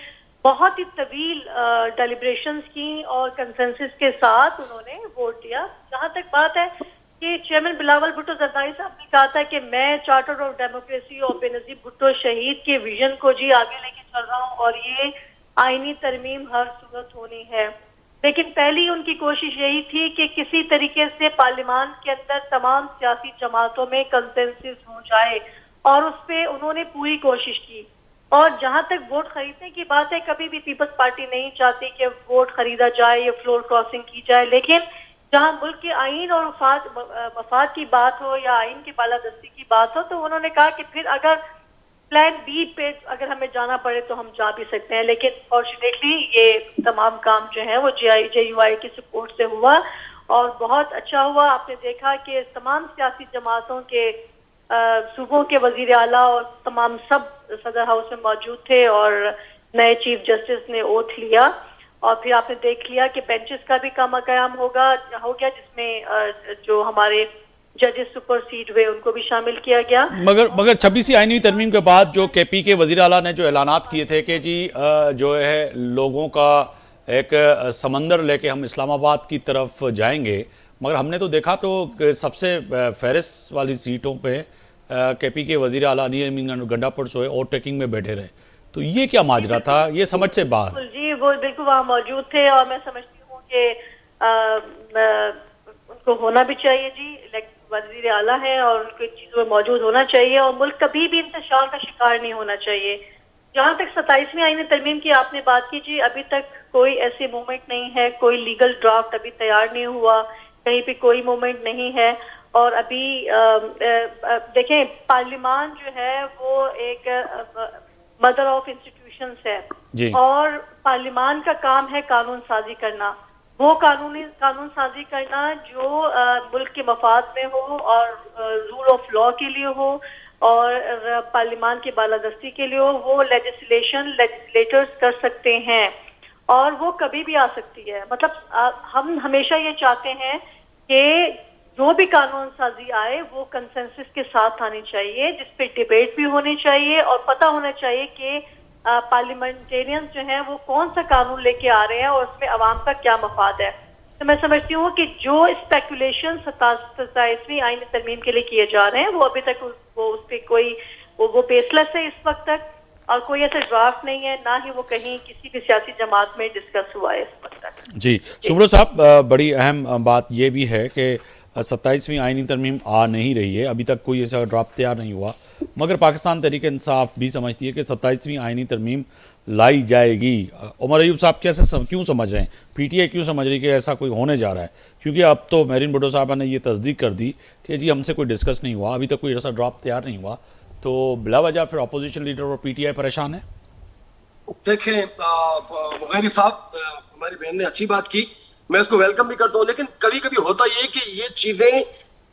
बहुत ही तवील डेलिब्रेशंस की और कंसेंसस के साथ उन्होंने वोट दिया। जहां तक बात है कि चेयरमैन बिलावल भुट्टो जरदारी साहब ने कहा था कि मैं चार्टर ऑफ डेमोक्रेसी और बेनजीर भुट्टो शहीद के विजन को जी आगे लेके चल रहा हूँ और ये आईनी तरमीम हर सूरत होनी है। लेकिन पहली उनकी कोशिश यही थी कि किसी तरीके से पार्लियामान के अंदर तमाम सियासी जमातों में कंसेंसस हो जाए और उस पर उन्होंने पूरी कोशिश की। और जहां तक वोट खरीदने की बात है, कभी भी पीपल्स पार्टी नहीं चाहती कि वोट खरीदा जाए या फ्लोर क्रॉसिंग की जाए, लेकिन जहां मुल्क के आइन और मफाद की बात हो या आइन की बालादस्ती की बात हो, तो उन्होंने कहा कि फिर अगर प्लान बी पे अगर हमें जाना पड़े तो हम जा भी सकते हैं। लेकिन फॉर्चुनेटली ये तमाम काम जो है वो जेयूआई की सपोर्ट से हुआ और बहुत अच्छा हुआ। आपने देखा कि तमाम सियासी जमातों के सूबों के वजीर आला और तमाम सब सदर हाउस में मौजूद थे और नए चीफ जस्टिस ने ओथ लिया और फिर आपने देख लिया कि बेंचेस का भी काम कयाम हो गया जिसमें जो हमारे जजेस सुपरसीड हुए उनको भी शामिल किया गया। मगर 26वीं आईनी तरमीम के बाद जो केपी के वजीर आला ने जो ऐलानात किए थे कि जी जो है लोगों का एक समंदर लेके हम इस्लामाबाद की तरफ जाएंगे, मगर हमने तो देखा तो सबसे फहरिस्त वाली सीटों पे केपी के वजीर आला अली अमीन गंडापुर सोए ओवरटेकिंग में बैठे रहे, तो ये क्या माजरा था, ये समझ से बाहर। जी वो बिल्कुल वहाँ मौजूद थे और मैं समझती हूँ कि उनको होना भी चाहिए जी, वजीर आला है और उनकी चीजों में मौजूद होना चाहिए और मुल्क कभी भी इंतशार का शिकार नहीं होना चाहिए। जहाँ तक 27वीं आईनी तरमीम की आपने बात की जी, अभी तक कोई ऐसी मूवमेंट नहीं है, कोई लीगल ड्राफ्ट अभी तैयार नहीं हुआ, कहीं पे कोई मूवमेंट नहीं है। और अभी देखें पार्लियामान जो है वो एक मदर ऑफ इंस्टीट्यूशंस है और पार्लियामान का काम है कानून साजी करना, वो कानून साजी करना जो मुल्क के मफाद में हो और रूल ऑफ लॉ के लिए हो और पार्लियामान की बालादस्ती के लिए हो। वो लेजिस्लेटर्स कर सकते हैं और वो कभी भी आ सकती है। मतलब हम हमेशा ये चाहते हैं कि जो भी कानून साजी आए वो कंसेंसस के साथ आनी चाहिए, जिसपे डिबेट भी होनी चाहिए और पता होना चाहिए कि पार्लियामेंटेरियंस जो हैं वो कौन सा कानून लेके आ रहे हैं और उसमें अवाम का क्या मफाद है। तो मैं समझती हूँ कि जो स्पेकुलेशन 27वीं आईनी तरमीम के लिए किए जा रहे हैं वो अभी तक वो उस पर कोई वो बेसलेस है इस वक्त तक और कोई ऐसा ड्राफ्ट नहीं है, ना ही वो कहीं किसी भी सियासी जमात में डिस्कस हुआ है इस वक्त तक। जी शुभ्रो साहब, बड़ी अहम बात ये भी है कि 27वीं आईनी तरमीम आ नहीं रही है, अभी तक कोई ऐसा ड्राफ्ट तैयार नहीं हुआ, मगर पाकिस्तान तहरीक इंसाफ भी समझती है कि 27वीं आईनी तरमीम लाई जाएगी। उमर अयूब साहब कैसे क्यों समझ रहे हैं, पीटीआई क्यों समझ रही है कि ऐसा कोई होने जा रहा है? क्योंकि अब तो मेहरीन भुट्टो साहबा ने ये तस्दीक कर दी कि जी हमसे कोई डिस्कस नहीं हुआ, अभी तक कोई ऐसा ड्राफ्ट तैयार नहीं हुआ, तो बिला वजह फिर अपोजिशन लीडर और पीटीआई परेशान है। देखें मुगैरी साहब, हमारी बहन ने अच्छी बात की, मैं उसको वेलकम भी करता हूँ, लेकिन कभी कभी होता ये कि ये चीजें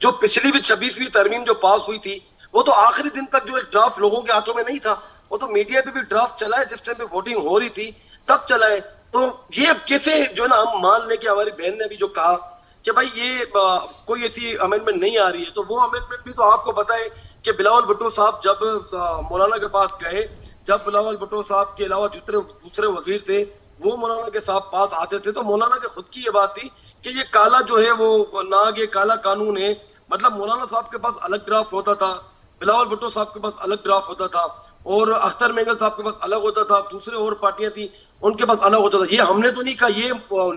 जो पिछली भी 26वीं तरमीम जो पास हुई थी वो तो आखिरी दिन तक जो एक ड्राफ्ट लोगों के हाथों में नहीं था, वो तो मीडिया पे भी ड्राफ्ट चला है, जिस टाइम पे वोटिंग हो रही थी तब चला है। तो ये कैसे जो है ना हम मान लें कि हमारी बहन ने भी जो कहा कि भाई ये कोई ऐसी अमेंडमेंट नहीं आ रही है, तो वो अमेंडमेंट भी तो आपको पता है कि बिलावल भुट्टो साहब जब मौलाना के पास गए, जब बिलावल भुट्टो साहब के अलावा दूसरे वजीर थे वो मौलाना के साथ पास आते थे, तो मौलाना के खुद की ये बात थी कि ये काला जो है वो नाग, ये काला कानून है। मतलब मौलाना साहब के पास अलग ड्राफ्ट होता था, बिलावल भुट्टो साहब के पास अलग ड्राफ्ट होता था और अख्तर मेंगल साहब के पास अलग होता था, दूसरे और पार्टियां थी उनके पास अलग होता था। ये हमने तो नहीं कहा, ये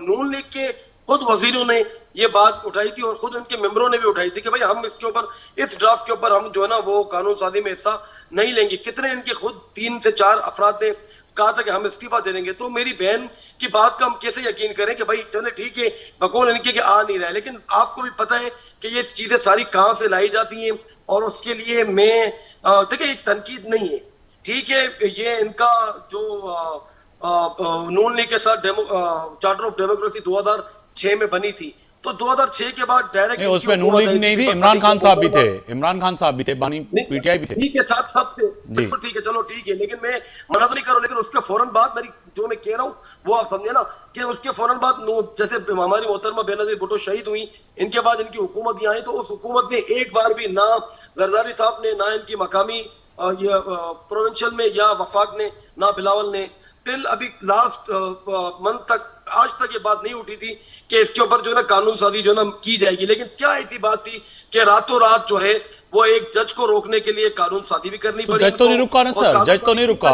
नून लीग के खुद वजीरों ने ये बात उठाई थी और खुद उनके मेंबरों ने भी उठाई थी कि भाई हम इसके ऊपर, इस ड्राफ्ट के ऊपर हम जो है ना वो कानून साजी में हिस्सा नहीं लेंगे। कितने इनके खुद 3 से 4 अफराद ने कहा था कि हम इस्तीफा दे देंगे। तो मेरी बहन की बात का हम कैसे यकीन करें कि भाई चले ठीक है बकौल इनके कि आ नहीं रहा है, लेकिन आपको भी पता है कि ये चीजें सारी कहां से लाई जाती हैं और उसके लिए मैं देखिए तनकीद नहीं है, ठीक है, ये इनका जो नून लीग के साथ चार्टर ऑफ डेमोक्रेसी 2006 में बनी थी, तो 2006 के बाद डायरेक्ट नहीं, उसमें नून लीग नहीं थी, इमरान खान साहब भी थे, इमरान खान साहब भी थे, बानी पीटीआई भी थे। ठीक है, सब थे, बिल्कुल ठीक है, चलो ठीक है, लेकिन मैं मना तो नहीं कर रहा हूं, लेकिन उसके फौरन बाद मेरी जो मैं कह रहा हूँ वो आप समझे ना, कि उसके फौरन बाद जैसे हमारी मोहतरमा बेनजीर भुट्टो शहीद हुई, इनके बाद इनकी हुकूमत यहाँ आई, तो उस हुकूमत ने एक बार भी ना जरदारी साहब ने, ना इनकी मकामी ये प्रोविंशियल में या वफाक ने, ना बिलावल ने, टिल अभी लास्ट मंथ तक, आज तक ये बात नहीं उठी थी कि इसके ऊपर जो है ना कानून साजी जो है ना की जाएगी। लेकिन क्या ऐसी बात थी कि रातों रात जो है वो एक जज को रोकने के लिए कानून साजी भी करनी पड़ी? जज तो नहीं रुका ना सर, जज तो नहीं रुका,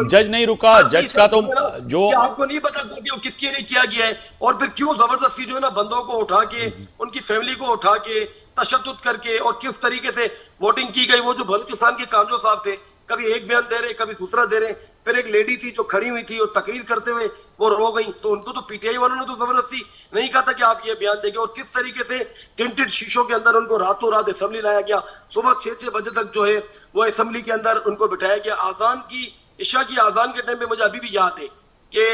जज नहीं रुका, जज का तो जो आपको नहीं पता था कि वो किसके लिए किया गया है, और फिर क्यों जबरदस्ती जो है ना बंदों को उठा के, उनकी फैमिली को उठा के, तशद्दुद करके, और किस तरीके से वोटिंग की गई। वो जो बलूचिस्तान के कांजो साहब थे, कभी एक बयान दे रहे, कभी दूसरा दे रहे, फिर एक लेडी थी जो खड़ी हुई थी और तकरीर करते हुए वो रो गई, तो उनको तो पीटीआई वालों ने तो जबरदस्ती नहीं कहा था कि आप ये बयान देंगे, और किस तरीके से टिंटेड शीशों के अंदर उनको रातों रात असेंबली लाया गया, सुबह 6 बजे तक जो है वो असेंबली के अंदर उनको बिठाया गया। आजान की, इशा की आजान के टाइम पे मुझे अभी भी याद है कि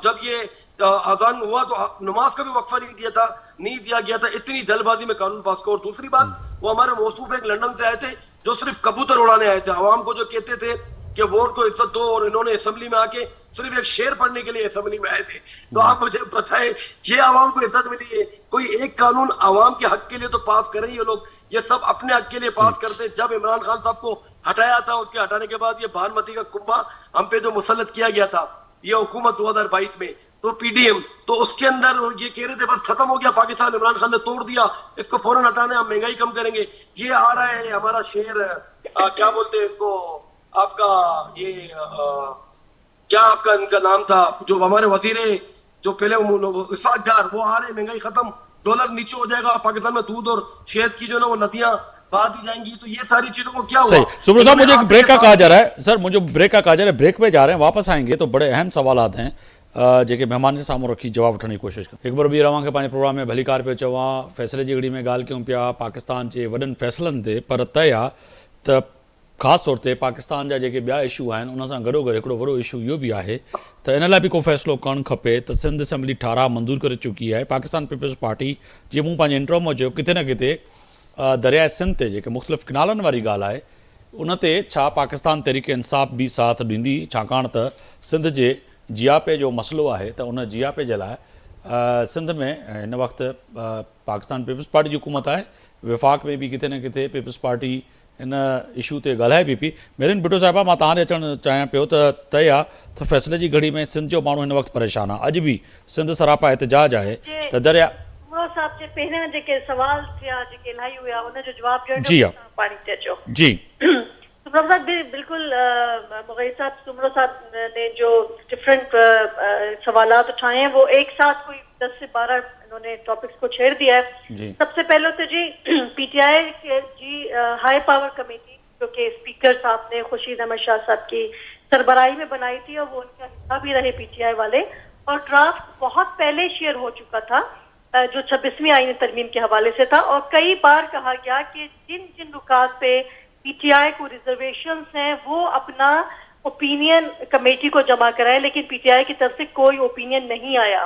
जब ये आजान हुआ तो नमाज का भी वक्फा नहीं दिया गया था, इतनी जल्दबाजी में कानून पास को। और दूसरी बात, वो हमारे मौसूफ एक लंदन से आए थे जो सिर्फ कबूतर उड़ाने आए थे, आवाम को जो कहते थे कि वोट को इज्जत दो, और इन्होंने असेंबली में आके सिर्फ एक शेर पढ़ने के लिए असेंबली में आए थे। तो आप मुझे बताएं, ये आवाम को इज्जत मिली है? कोई एक कानून आवाम के हक के लिए तो पास करें ये लोग, ये सब अपने हक के लिए पास करते। जब इमरान खान साहब को हटाया था, उसके हटाने के बाद ये भानुमती का कुंभा हम पे जो मुसल्लत किया गया था, ये हुकूमत 2022 में, तो पीडीएम, तो उसके अंदर ये कह रहे थे बस खत्म हो गया पाकिस्तान, इमरान खान ने तोड़ दिया, इसको फौरन हटाने, हम महंगाई कम करेंगे। ये आ रहा है हमारा शेर, क्या बोलते हैं इनको, आपका ये क्या आपका इनका नाम था, जो हमारे वजीरे जो पहले इसाक डार, वो आ रहे, महंगाई खत्म, डॉलर नीचे हो जाएगा, पाकिस्तान में दूध और शहद की जो ना वो नदियां बहा दी जाएंगी। तो ये सारी चीजों को क्या हुआ? सुब्रत साहब, मुझे एक ब्रेक का कहा जा रहा है सर, मुझे ब्रेक का कहा जा रहा है, ब्रेक पे जा रहे हैं, वापस आएंगे तो बड़े अहम सवालात हैं जेके मेहमान के साम्हूं रखी जवाब वठण जी कोशिशि कयूं। हिकु बार ॿी रहां पंहिंजे प्रोग्राम में भली कार पियो चवां, फ़ैसिले जी घड़ी में ॻाल्हि कयूं पिया पाकिस्तान जे वॾनि फ़ैसिलनि ते, पर तय आहे त ख़ासि तौर ते पाकिस्तान जा जेके ॿिया इशू आहिनि उन सां गॾोगॾु हिकिड़ो वॾो इशू इहो बि आहे त इन लाइ बि को फ़ैसिलो करणु खपे त सिंध असेंबली 18 मंज़ूर करे चुकी आहे। पाकिस्तान पीपल्स पार्टी, जीअं मूं पंहिंजे इंटरव्यू में चयो, किथे न किथे दरियाए सिंध ते जेके मुख़्तलिफ़ किनालनि वारी ॻाल्हि आहे उन ते छा पाकिस्तान तहरीक इंसाफ़ बि साथ ॾींदी, छाकाणि त सिंध जे जियापे जो मसइलो आहे त उन जियापे जे लाइ सिंध में हिन वक़्तु पाकिस्तान पीपल्स पार्टी जी हुकूमत आहे, विफ़ाक़ में बि किथे न किथे पीपल्स पार्टी हिन इशू ते ॻाल्हाए बि पई। मेरिन भुट्टो साहिबा, मां तव्हां ॾे अचणु चाहियां पियो त तय आहे त फ़ैसिले जी घड़ी में सिंध जो माण्हू हिन वक़्तु परेशान आहे, अॼु बि सिंध सरापा एहतजाज आहे त दरिया साहब जे पहिरियां जेके सवाल थिया, जेके इलाही हुया, उन जो जवाब ॾियण जी पाणी ते अचो। जी सुब्रत साहब बिल्कुल मुग़ैर साहब, सुब्रत साहब ने जो डिफरेंट सवालात उठाए हैं वो एक साथ कोई 10 से 12 इन्होंने टॉपिक्स को छेड़ दिया है। सबसे पहले तो जी पीटीआई जी हाई पावर कमेटी जो कि स्पीकर साहब ने खुर्शीद अहमद शाह साहब की सरबराही में बनाई थी, और वो उनका हिस्सा भी रहे पीटीआई वाले, और ड्राफ्ट बहुत पहले शेयर हो चुका था जो 26वीं आईनी तरमीम के हवाले से था, और कई बार कहा गया कि जिन जिन नुकात पे पीटीआई को रिजर्वेशंस हैं वो अपना ओपिनियन कमेटी को जमा कराए, लेकिन पीटीआई की तरफ से कोई ओपिनियन नहीं आया।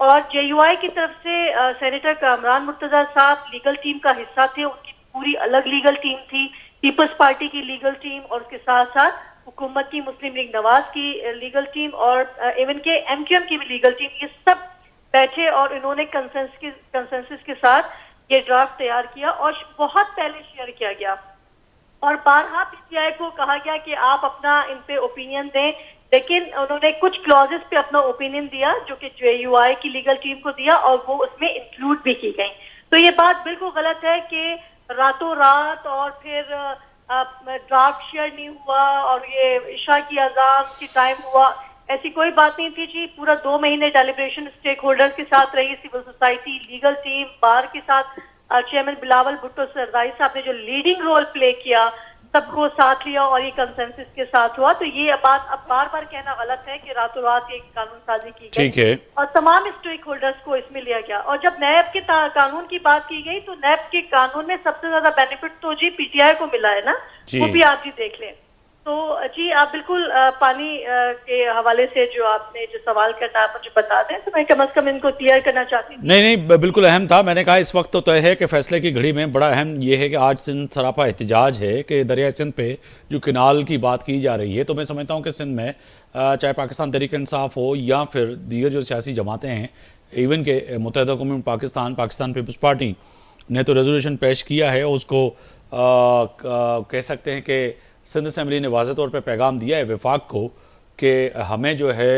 और जेयूआई की तरफ से सेनेटर कामरान मुर्तजा साहब लीगल टीम का हिस्सा थे, उनकी पूरी अलग लीगल टीम थी, पीपल्स पार्टी की लीगल टीम, और उसके साथ साथ हुकूमत की मुस्लिम लीग नवाज की लीगल टीम, और इवन के एमक्यूएम की भी लीगल टीम, ये सब बैठे और इन्होंने कंसेंसस के साथ ये ड्राफ्ट तैयार किया और बहुत पहले शेयर किया गया। और बारहा पीटीआई को कहा गया कि आप अपना इन पे ओपिनियन दें, लेकिन उन्होंने कुछ क्लॉजेस पे अपना ओपिनियन दिया जो कि जेयूआई की लीगल टीम को दिया, और वो उसमें इंक्लूड भी की गई। तो ये बात बिल्कुल गलत है कि रातों रात और फिर ड्राफ्ट शेयर नहीं हुआ और ये इशा की अजान की टाइम हुआ, ऐसी कोई बात नहीं थी जी। पूरा 2 महीने डेलिब्रेशन स्टेक होल्डर्स के साथ रही, सिविल सोसाइटी, लीगल टीम, बार के साथ चेयरमैन बिलावल भुट्टो सरदारी साहब ने जो लीडिंग रोल प्ले किया, सबको साथ लिया और ये कंसेंसस के साथ हुआ। तो ये बात अब बार बार कहना गलत है कि रातों रात एक कानून साजी की गई, ठीक है, और तमाम स्टेक होल्डर्स को इसमें लिया गया। और जब नैब के कानून की बात की गई तो नैब के कानून में सबसे ज्यादा बेनिफिट तो जी पीटीआई को मिला है ना, वो भी आप जी देख लें। तो जी आप बिल्कुल पानी के हवाले से जो आपने जो सवाल करना आप मुझे बता दें तो मैं कम से कम इनको क्लियर करना चाहती थी। नहीं नहीं, बिल्कुल अहम था। मैंने कहा इस वक्त तो तय है कि फैसले की घड़ी में बड़ा अहम ये है कि आज सिंध सरापा एहतजाज है कि दरिया सिंध पे जो किनाल की बात की जा रही है, तो मैं समझता हूँ कि सिंध में चाहे पाकिस्तान तहरीक इंसाफ हो या फिर दीगर जो सियासी जमातें हैं, इवन के मुत्तहिदा कौम पाकिस्तान, पाकिस्तान पीपल्स पार्टी ने तो रेजोल्यूशन पेश किया है, उसको कह सकते हैं कि सिंध असम्बली ने वाज़ेह तौर पर पैगाम दिया है वफाक को कि हमें जो है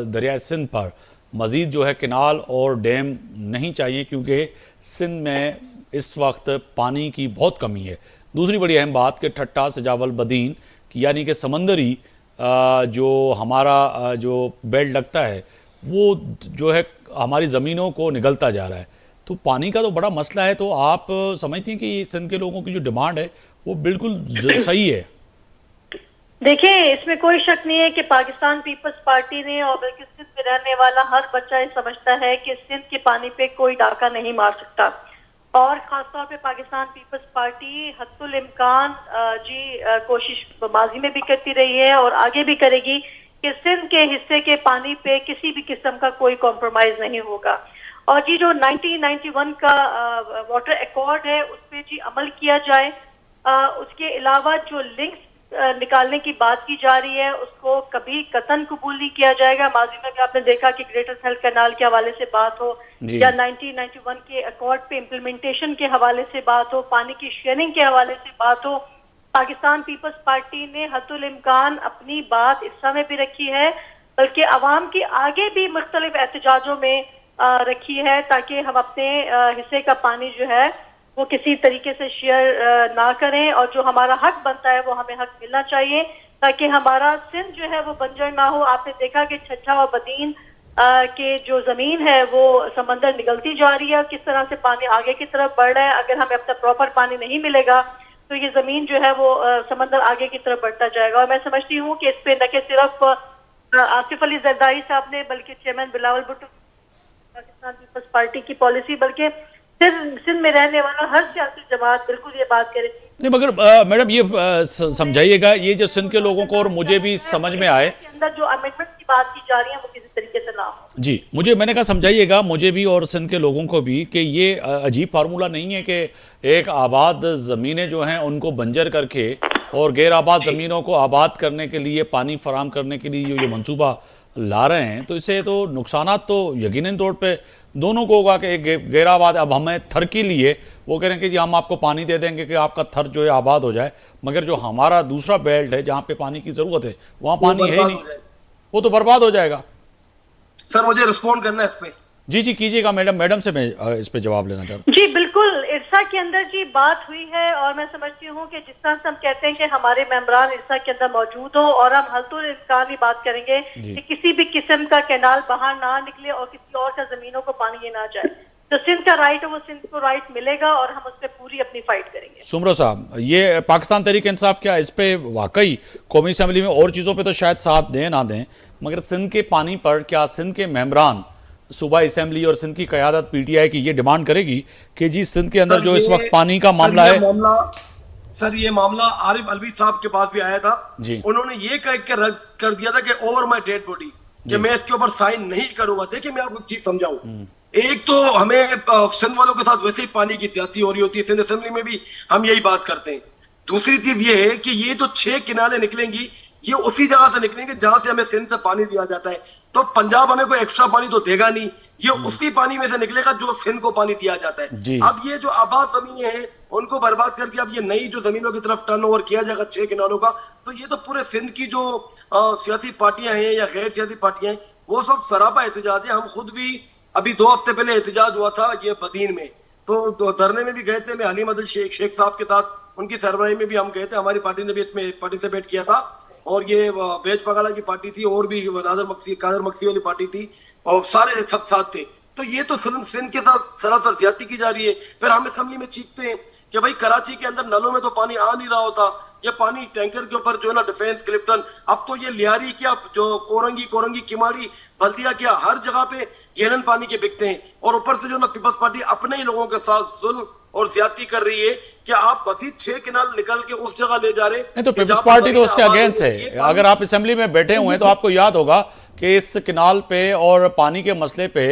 दरिया सिंध पर मज़ीद जो है किनाल और डैम नहीं चाहिए, क्योंकि सिंध में इस वक्त पानी की बहुत कमी है। दूसरी बड़ी अहम बात कि ठट्टा सजावल बदीन यानी कि समंदरी जो हमारा जो बेल्ट लगता है वो जो है हमारी ज़मीनों को निगलता जा रहा है, तो पानी का तो बड़ा मसला है। तो आप समझती हैं कि सिंध के लोगों की जो डिमांड है वो बिल्कुल सही है? देखिए इसमें कोई शक नहीं है कि पाकिस्तान पीपल्स पार्टी ने और बल्कि सिंध में रहने वाला हर बच्चा ये समझता है कि सिंध के पानी पे कोई डाका नहीं मार सकता, और खासतौर पे पाकिस्तान पीपल्स पार्टी हद्दुल इम्कान कोशिश माजी में भी करती रही है और आगे भी करेगी कि सिंध के हिस्से के पानी पे किसी भी किस्म का कोई कॉम्प्रोमाइज नहीं होगा। और जी जो 1991 का वाटर एकॉर्ड है उस पर जी अमल किया जाए, उसके अलावा जो लिंक्स निकालने की बात की जा रही है उसको कभी कतन कबूल नहीं किया जाएगा। माजी में भी आपने देखा कि ग्रेटर सेल्फ कैनाल के हवाले से बात हो या 1991 के अकॉर्ड पे इम्प्लीमेंटेशन के हवाले से बात हो, पानी की शेयरिंग के हवाले से बात हो, पाकिस्तान पीपल्स पार्टी ने हद्दुल इम्कान अपनी बात इस समय भी रखी है, बल्कि अवाम के आगे भी मुख्तलिफ एहतजाजों में रखी है, ताकि हम अपने हिस्से का पानी जो है वो किसी तरीके से शेयर ना करें और जो हमारा हक बनता है वो हमें हक मिलना चाहिए, ताकि हमारा सिंध जो है वो बंजर ना हो। आपने देखा कि छच्छा व बदीन के जो जमीन है वो समंदर निगलती जा रही है, किस तरह से पानी आगे की तरफ बढ़ रहा है। अगर हमें अपना प्रॉपर पानी नहीं मिलेगा तो ये जमीन जो है वो समंदर आगे की तरफ बढ़ता जाएगा। और मैं समझती हूँ कि इस पे न के सिर्फ आसिफ अली जरदारी साहब ने बल्कि चेयरमैन बिलावल भुट्टो पाकिस्तान पीपल्स पार्टी की पॉलिसी, बल्कि सिंध में रहने वाला हर सियासी जमात बिल्कुल ये बात करे। नहीं मगर मैडम ये समझाइएगा, ये जो सिंध के लोगों को और मुझे भी समझ में आए के अंदर जो अमेंडमेंट की बात की जा रही है वो किसी तरीके से ना हो। जी, मैंने कहा समझाइएगा मुझे भी और सिंध के लोगों को भी कि ये अजीब फार्मूला नहीं है कि एक आबाद ज़मीनें जो हैं उनको बंजर करके और गैर आबाद ज़मीनों को आबाद करने के लिए, पानी फराम करने के लिए जो मंसूबा ला रहे हैं, तो इससे तो नुकसानात तो यकीनन तौर पे दोनों को होगा कि एक गैर आबाद, अब हमें थर के लिए वो कह रहे हैं कि जी हम आपको पानी दे देंगे कि आपका थर जो है आबाद हो जाए, मगर जो हमारा दूसरा बेल्ट है जहाँ पे पानी की ज़रूरत है वहाँ पानी है ही नहीं, वो तो बर्बाद हो जाएगा। सर मुझे रिस्पॉन्ड करना है इस पे। जी कीजिएगा मैडम से मैं इस पे जवाब लेना चाह रहा हूँ। जी बिल्कुल, इरसा के अंदर जी बात हुई है और मैं समझती हूँ कि जिस तरह से हम कहते हैं कि हमारे मेंबरान इरसा के अंदर मौजूद हो और हम हल्तुल इम्कान की बात करेंगे कि किसी भी किस्म का कैनाल बाहर ना निकले और किसी और का जमीनों को पानी ये ना जाए, तो सिंध का राइट है वो सिंध को राइट मिलेगा और हम उस पर पूरी अपनी फाइट करेंगे। सुमरो साहब, ये पाकिस्तान तहरीक इंसाफ क्या इस पे वाकई कौमी असम्बली में और चीज़ों पे तो शायद साथ दें ना दें, मगर सिंध के पानी पर क्या सिंध के मेंबरान सूबाई असम्बली और सिंध की क़यादत पीटीआई की ये डिमांड करेगी कि जी सिंध के अंदर जो इस वक्त पानी का मामला है? सर ये मामला आरिफ अलवी साहब के पास भी आया था जी, उन्होंने ये कह के रद्द कर दिया था कि ओवर माय डेड बॉडी कि मैं इसके ऊपर साइन नहीं करूंगा। देखिए मैं आपको एक चीज समझाऊं, एक तो हमें सिंध वालों के साथ वैसे ही पानी की ज्यादती हो रही होती है, सिंध असेंबली में भी हम यही बात करते हैं। दूसरी चीज ये है कि ये जो 6 किनारे निकलेंगी ये उसी जगह से निकलेंगे जहां से हमें सिंध से पानी दिया जाता है, तो पंजाब हमें कोई एक्स्ट्रा पानी तो देगा नहीं, ये उसी पानी में से निकलेगा जो सिंध को पानी दिया जाता है। अब ये जो आबाद जमीनें हैं उनको बर्बाद करके अब ये नई जो जमीनों की तरफ टर्नओवर किया जाएगा 6 किनारों का, तो ये तो पूरे सिंध की जो सियासी पार्टियां हैं या गैर सियासी पार्टियां हैं वो सब सरापा एहतजाज है। हम खुद भी अभी 2 हफ्ते पहले एहतजाज हुआ था ये बदीन में, तो धरने में भी गए थे, मैं हलीम अदल शेख साहब के साथ उनकी सरबराही में भी हम गए थे, हमारी पार्टी ने भी इसमें पार्टिसिपेट किया था और ये बेज पगाला की पार्टी थी और भी कादर मक्सी वाली पार्टी थी और सारे सब साथ थे। तो ये तो सिंध के साथ सरासर ज्यादती की जा रही है। फिर हम असेंबली में चीखते हैं कि भाई कराची के अंदर नलों में तो पानी आ नहीं रहा होता, ये पानी टैंकर के ऊपर जो है ना डिफेंस क्लिफ्टन, अब तो ये लियारी क्या जो कोरंगी किमाड़ी बल्दिया क्या हर जगह पे गैलन पानी के बिकते हैं और ऊपर से जो ना पीपल्स पार्टी अपने ही लोगों के साथ जुल्म और ज्यादती कर रही है कि आप मजीद 6 किनाल निकल के उस जगह ले जा रहे नहीं तो पीपल्स पार्टी तो उसके अगेंस्ट है। अगर आप असेंबली में बैठे हुए हैं तो आपको याद होगा कि इस किनाल पे और पानी के मसले पे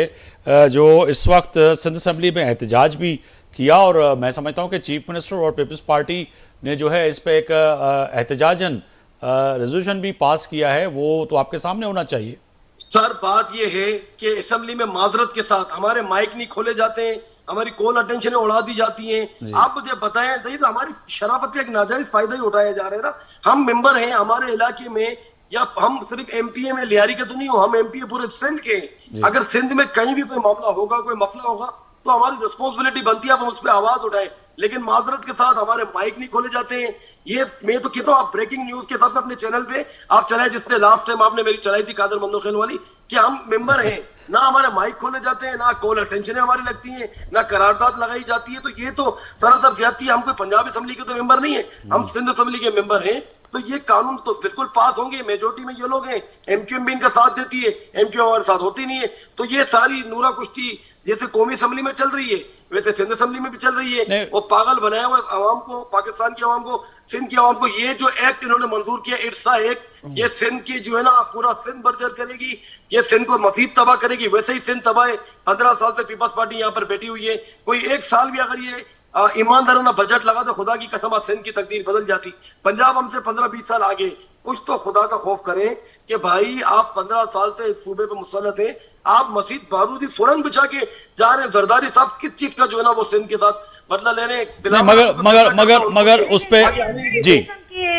जो इस वक्त सिंध असेंबली में एहतजाज भी किया, और मैं समझता हूं कि चीफ मिनिस्टर और पीपल्स पार्टी ने जो है इस पे एक एहतजाजन रेजोल्यूशन भी पास किया है, वो तो आपके सामने होना चाहिए। सर बात यह है कि असेंबली में माजरत के साथ हमारे माइक नहीं खोले जाते हैं, हमारी कॉल अटेंशन उड़ा दी जाती हैं। आप मुझे बताएं तो हमारी शराफत का एक नाजायज फायदा ही उठाया जा रहा है ना। हम मेंबर हैं हमारे इलाके में, या हम सिर्फ एमपीए में लियारी के तो नहीं हो, हम एमपीए पूरे सिंध के। अगर सिंध में कहीं भी कोई मामला होगा, कोई मसला होगा, तो हमारी रिस्पॉन्सिबिलिटी बनती है हम उस पर आवाज उठाएं। लेकिन माजरत के साथ हमारे माइक नहीं खोले जाते हैं। ये मैं तो कहता हूँ आप ब्रेकिंग न्यूज के साथ अपने चैनल पे आप चलाए, जिसने लास्ट टाइम आपने मेरी चलाई थी कादर मंदोखेल वाली, कि हम मेंबर हैं ना, हमारे माइक खोले जाते हैं ना, कॉल अटेंशन हमारी लगती है ना, करारदाद लगाई जाती है। तो ये तो सरासर ज्यादती है। हम कोई पंजाब असेंबली के तो मेंबर नहीं है, हम सिंध असेंबली के मेंबर हैं। तो ये कानून तो बिल्कुल पास होंगे, मेजोरिटी में ये लोग हैं, एमक्यूएम भी इनका साथ देती है, एमक्यूएम हमारे साथ होती नहीं है। तो ये सारी नूरा कुश्ती जैसे कौमी असेंबली में चल रही है वैसे सिंध असेंबली में भी चल रही है। वो पागल बनाया हुआ आवाम को, पाकिस्तान की आवाम को, सिंध की आवाम को। ये जो एक्ट इन्होंने मंजूर किया इर्सा एक्ट, ये सिंध की जो है ना पूरा सिंध बर्जर करेगी, ये सिंध को मजीद तबाह करेगी। वैसे ही सिंध तबाह है। 15 साल से पीपल्स पार्टी यहाँ पर बैठी हुई है। कोई एक साल भी अगर ये ईमानदाराना बजट लगा तो खुदा की कसम सिंध की तकदीर बदल जाती। पंजाब हमसे 15-20 साल आगे। कुछ तो खुदा का खौफ करें कि भाई आप 15 साल से इस सूबे पे मुसल्लत हैं, आप मजीद बारूदी सुरंग बिछा के जा रहे हैं। जरदारी साहब किस चीज का जो है ना वो सिंध के साथ बदला ले रहे हैं। मगर उस पे जी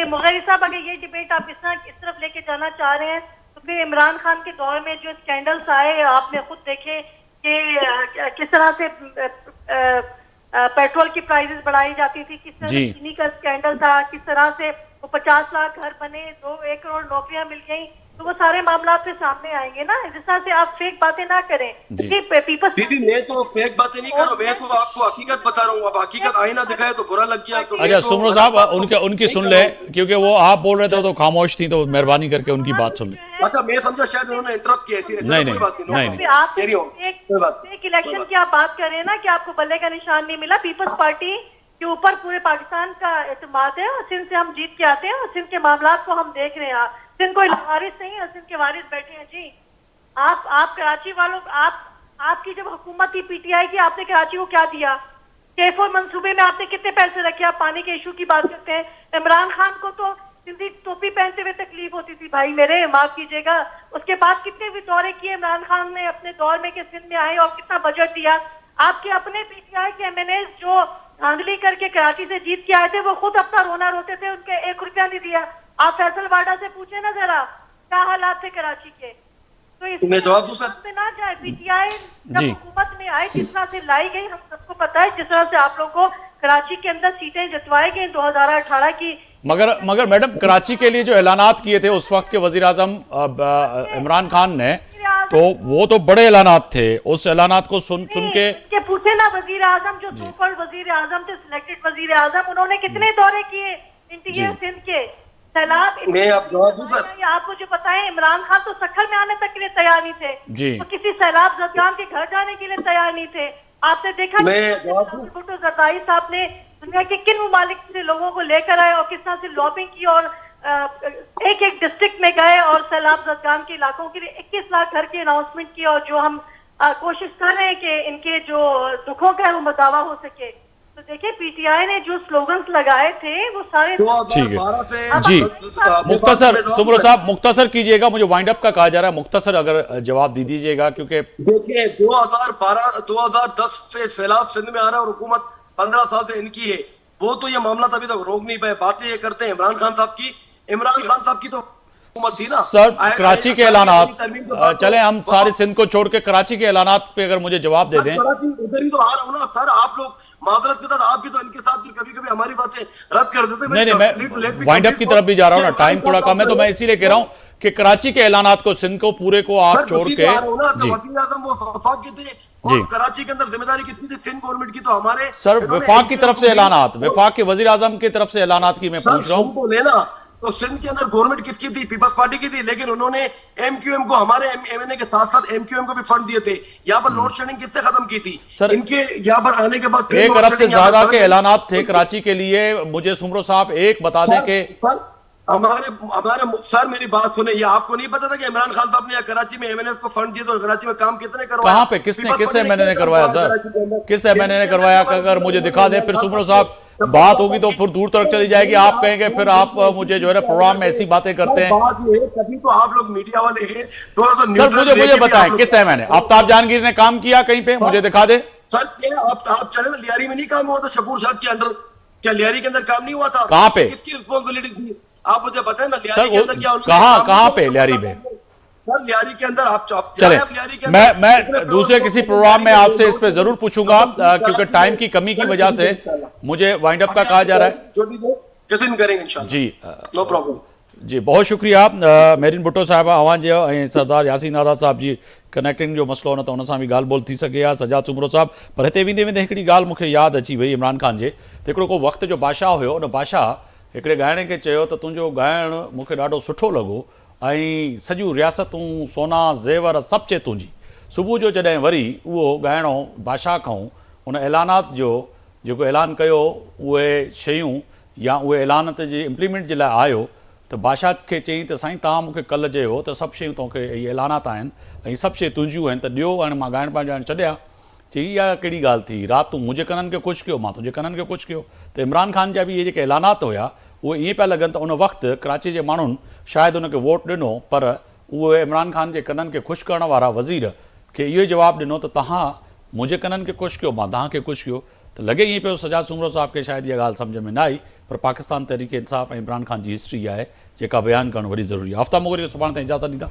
मुगैरी साहब, अगर ये डिबेट आप इस तरफ लेके जाना चाह रहे हैं तो फिर इमरान खान के दौर में जो स्कैंडल्स आए आपने खुद देखे कि किस तरह से पेट्रोल की प्राइसेस बढ़ाई जाती थी, किस तरह से चीनी का स्कैंडल था, किस तरह से वो 50 लाख घर बने, 1 करोड़ नौकरियां मिल गई। तो वो सारे मामला आपके सामने आएंगे ना। जिस तरह से आप फेक बातें ना करें। दीदी मैं तो फेक बातें नहीं कर रहा हूं, मैं तो आपको हकीकत बता रहा हूँ। अब हकीकत आईना दिखाए तो बुरा लग गया। तो अच्छा सुमरो साहब उनकी सुन ले, क्योंकि वो आप बोल रहे थे तो खामोश थी, तो मेहरबानी करके उनकी बात सुन ले। अच्छा मैं समझा शायद उन्होंने इंटरप्ट किया। एक इलेक्शन की आप बात कर रहे हैं ना कि आपको बल्ले का निशान नहीं मिला। पीपल्स पार्टी के ऊपर पूरे पाकिस्तान का एतमाद है और सिंध से हम जीत के आते हैं और सिंध के मामला को हम देख रहे हैं। सिंध कोई वारिस नहीं है, सिंध के वारिस बैठे हैं जी। आप कराची वालों, आपकी जब हुकूमत थी पीटीआई की, आपने कराची को क्या दिया? K4 मंसूबे में आपने कितने पैसे रखे? आप पानी के इशू की बात करते हैं। इमरान खान को तो सिंधी टोपी पहनते हुए तकलीफ होती थी, भाई मेरे माफ कीजिएगा। उसके बाद कितने भी दौरे किए इमरान खान ने अपने दौर में कि सिंध में आए और कितना बजट दिया। आपके अपने पीटीआई के एमएनए जो धांधली करके कराची से जीत के आए थे, वो खुद अपना रोना रोते थे, उनके 1 रुपया नहीं दिया। आप फैसल वाडा से पूछे ना जरा क्या हालात थे कराची के। तो इसमें जवाब दूं सर पे ना जाए। पीटीआई जब हुकूमत में आई, जिस तरह से लाई गई, हम सबको पता है। जिस तरह से आप लोगों को कराची के अंदर सीटें जितवाई गई 2018 की। मगर मैडम कराची के लिए जो ऐलानात किए थे उस वक्त के वजीर आजम इमरान खान ने, तो वो तो बड़े ऐलानात थे। उस ऐलानात को सुन के पूछे ना वजीर आजम जो सुपर वजीर आजम थे, सिलेक्टेड वजीर आजम, उन्होंने कितने दौरे किए इंटीरियर सिंध के। सैलाब मैं आप जवाब दूं सर। आपको जो पता है इमरान खान तो सक्खर में आने तक के लिए तैयार नहीं थे, तो किसी सैलाब जदगाम के घर जाने के लिए तैयार नहीं थे। आपने देखा भुट्टो जरदारी साहब ने दुनिया के किन ममालिक से लोगों को लेकर आए और किस तरह से लॉबिंग की और एक डिस्ट्रिक्ट में गए और सैलाब जदगाम के इलाकों के लिए 21 लाख घर की अनाउंसमेंट की। और जो हम कोशिश कर रहे हैं कि इनके जो दुखों का वो मुदावा हो सके। तो देखिए पीटीआई ने जो स्लोगन्स लगाए थे वो सारे ठीक है जी। मुख्तसर सुमरो साहब मुख्तसर कीजिएगा, मुझे वाइंड अप का कहा जा रहा है, मुख्तसर अगर जवाब दे दीजिएगा। क्योंकि देखिए 2010 से सैलाब सिंध में आ रहा है और हुकूमत 15 साल से इनकी है। वो तो ये मामला तभी तक रोक नहीं पाए। बातें ये करते हैं इमरान खान साहब की। इमरान खान साहब की तो हुकूमत थी ना सर। कराची के ऐलानात, चले हम सारे सिंध को छोड़ के कराची के ऐलानात पे अगर मुझे जवाब दे दें। कराची उधर ही तो आ रहा हूँ ना सर। आप लोग माजरत के साथ आप भी तो इनके साथ भी कभी-कभी हमारी बातें रद्द कर देते। नहीं मैं वाइंड अप की तरफ भी जा रहा हूँ ना, टाइम थोड़ा कम है, तो मैं इसीलिए कह रहा हूँ कि कराची के ऐलानात को सिंध को पूरे को आप छोड़ के वज़ीर आज़म वो वफाक के थे और कराची के अंदर जिम्मेदारी कितनी थी सिंध गवर्नमेंट की। तो हमारे सर वफाक की तरफ से ऐलानात, वफाक के वजीर आजम की तरफ से ऐलानात की मैं पूछ रहा हूँ। लेना तो सिंध के अंदर गवर्नमेंट किसकी थी? पीपल्स पार्टी की थी, लेकिन उन्होंने एमक्यूएम को, हमारे एमएनए के साथ साथ एमक्यूएम को भी फंड दिए थे। यहाँ पर लोड शेडिंग किससे खत्म की थी? सर, इनके यहाँ पर आने के बाद 1 अरब से ज्यादा के ऐलानात थे कराची के लिए। मुझे सुमरो साहब एक बता दें कि हमारे सर, मेरी बात सुने, ये आपको नहीं पता था कि इमरान खान साहब ने यहाँ कराची में एमएनए को फंड दिए तो कराची में काम कितने करवाया? कहाँ पे, किस एमएनए ने करवाया सर? किस एमएनए ने करवाया? अगर मुझे दिखा दे, फिर सुमरो साहब बात होगी तो फिर दूर तक चली जाएगी। आप कहेंगे फिर आप मुझे जो है प्रोग्राम में ऐसी बातें करते हैं। तभी तो आप लोग मीडिया वाले हैं, थोड़ा तो सर मुझे बताएं किस एमएनए? आफ्ताब जहांगीर ने काम किया कहीं पे? मुझे दिखा दे सर। आप चले ना, लियारी में नहीं काम हुआ था शकूर साहब के अंडर? क्या लियारी के अंदर काम नहीं हुआ था? कहाँ पे? किसकी रिस्पॉन्सिबिलिटी थी? आप मुझे बताएं ना, लियारी सर के अंदर क्या कहाँ पे लियारी में? सर लियारी के अंदर आप चले, मैं दूसरे किसी प्रोग्राम में आपसे इस पे जरूर पूछूंगा, क्योंकि टाइम की कमी की वजह से मुझे वाइंड अप का कहा जा रहा है। जो भी किसी दिन करेंगे इंशाल्लाह जी, नो प्रॉब्लम जी, बहुत शुक्रिया मेरिन भुट्टो साहिबा अवां जो ऐं सरदार यासीन आज़ाद साहब जी कनेक्टिंग जो मसलो न त उन सां बि ॻाल्हि ॿोल थी सघे हा। सजाद सुमरो साहब, पर हिते वेंदे वेंदे हिकिड़ी ॻाल्हि मूंखे यादि अची वई इमरान ख़ान जे। त हिकिड़ो को वक़्तु जो बादशाह हुयो, उन बादशाह हिकिड़े ॻाइणे खे चयो त तुंहिंजो ॻाइणु मूंखे ॾाढो सुठो लॻो ऐं सॼियूं रियासतूं सोना ज़ेवर सभु चए तुंहिंजी। सुबुह जो जॾहिं वरी उहो ॻाइणो बादशाह खां उन ऐलानात जो जेको ऐलान कयो, उहे शयूं या उहे ऐलानत जे इम्प्लीमेंट जे लाइ आयो, त बादशाह खे चयईं त साईं तव्हां मूंखे कल्ह चयो त सभु शयूं तोखे इहे ऐलानात आहिनि ऐं सभु शयूं तुंहिंजियूं आहिनि, त ॾियो हाणे मां ॻाइण पाइण छॾियां। चई इहा कहिड़ी ॻाल्हि थी? राति तूं मुंहिंजे कननि खे ख़ुशि कयो, मां तुंहिंजे कननि खे ख़ुशि कयो। त इमरान ख़ान जा बि इहे जेके ऐलानात हुया उहे ईअं पिया लॻनि त उन वक़्तु कराची जे माण्हुनि शायदि उनखे वोट ॾिनो, पर उहे इमरान ख़ान जे कननि खे ख़ुशि करण वारा वज़ीर खे इहो ई जवाबु ॾिनो त तव्हां मुंहिंजे कननि खे ख़ुशि कयो, मां तव्हांखे ख़ुशि कयो। त लॻे ईअं पियो सजाद सुमरो साहब खे शायदि इहा ॻाल्हि सम्झ में न आई, पर पाकिस्तान तहरीक इंसाफ़ ऐं इमरान ख़ान जी हिस्ट्री आहे जेका बयानु करणु वरी ज़रूरी आहे। आफ्ताब मोगरी खे सुभाणे ताईं इजाज़त ॾींदा।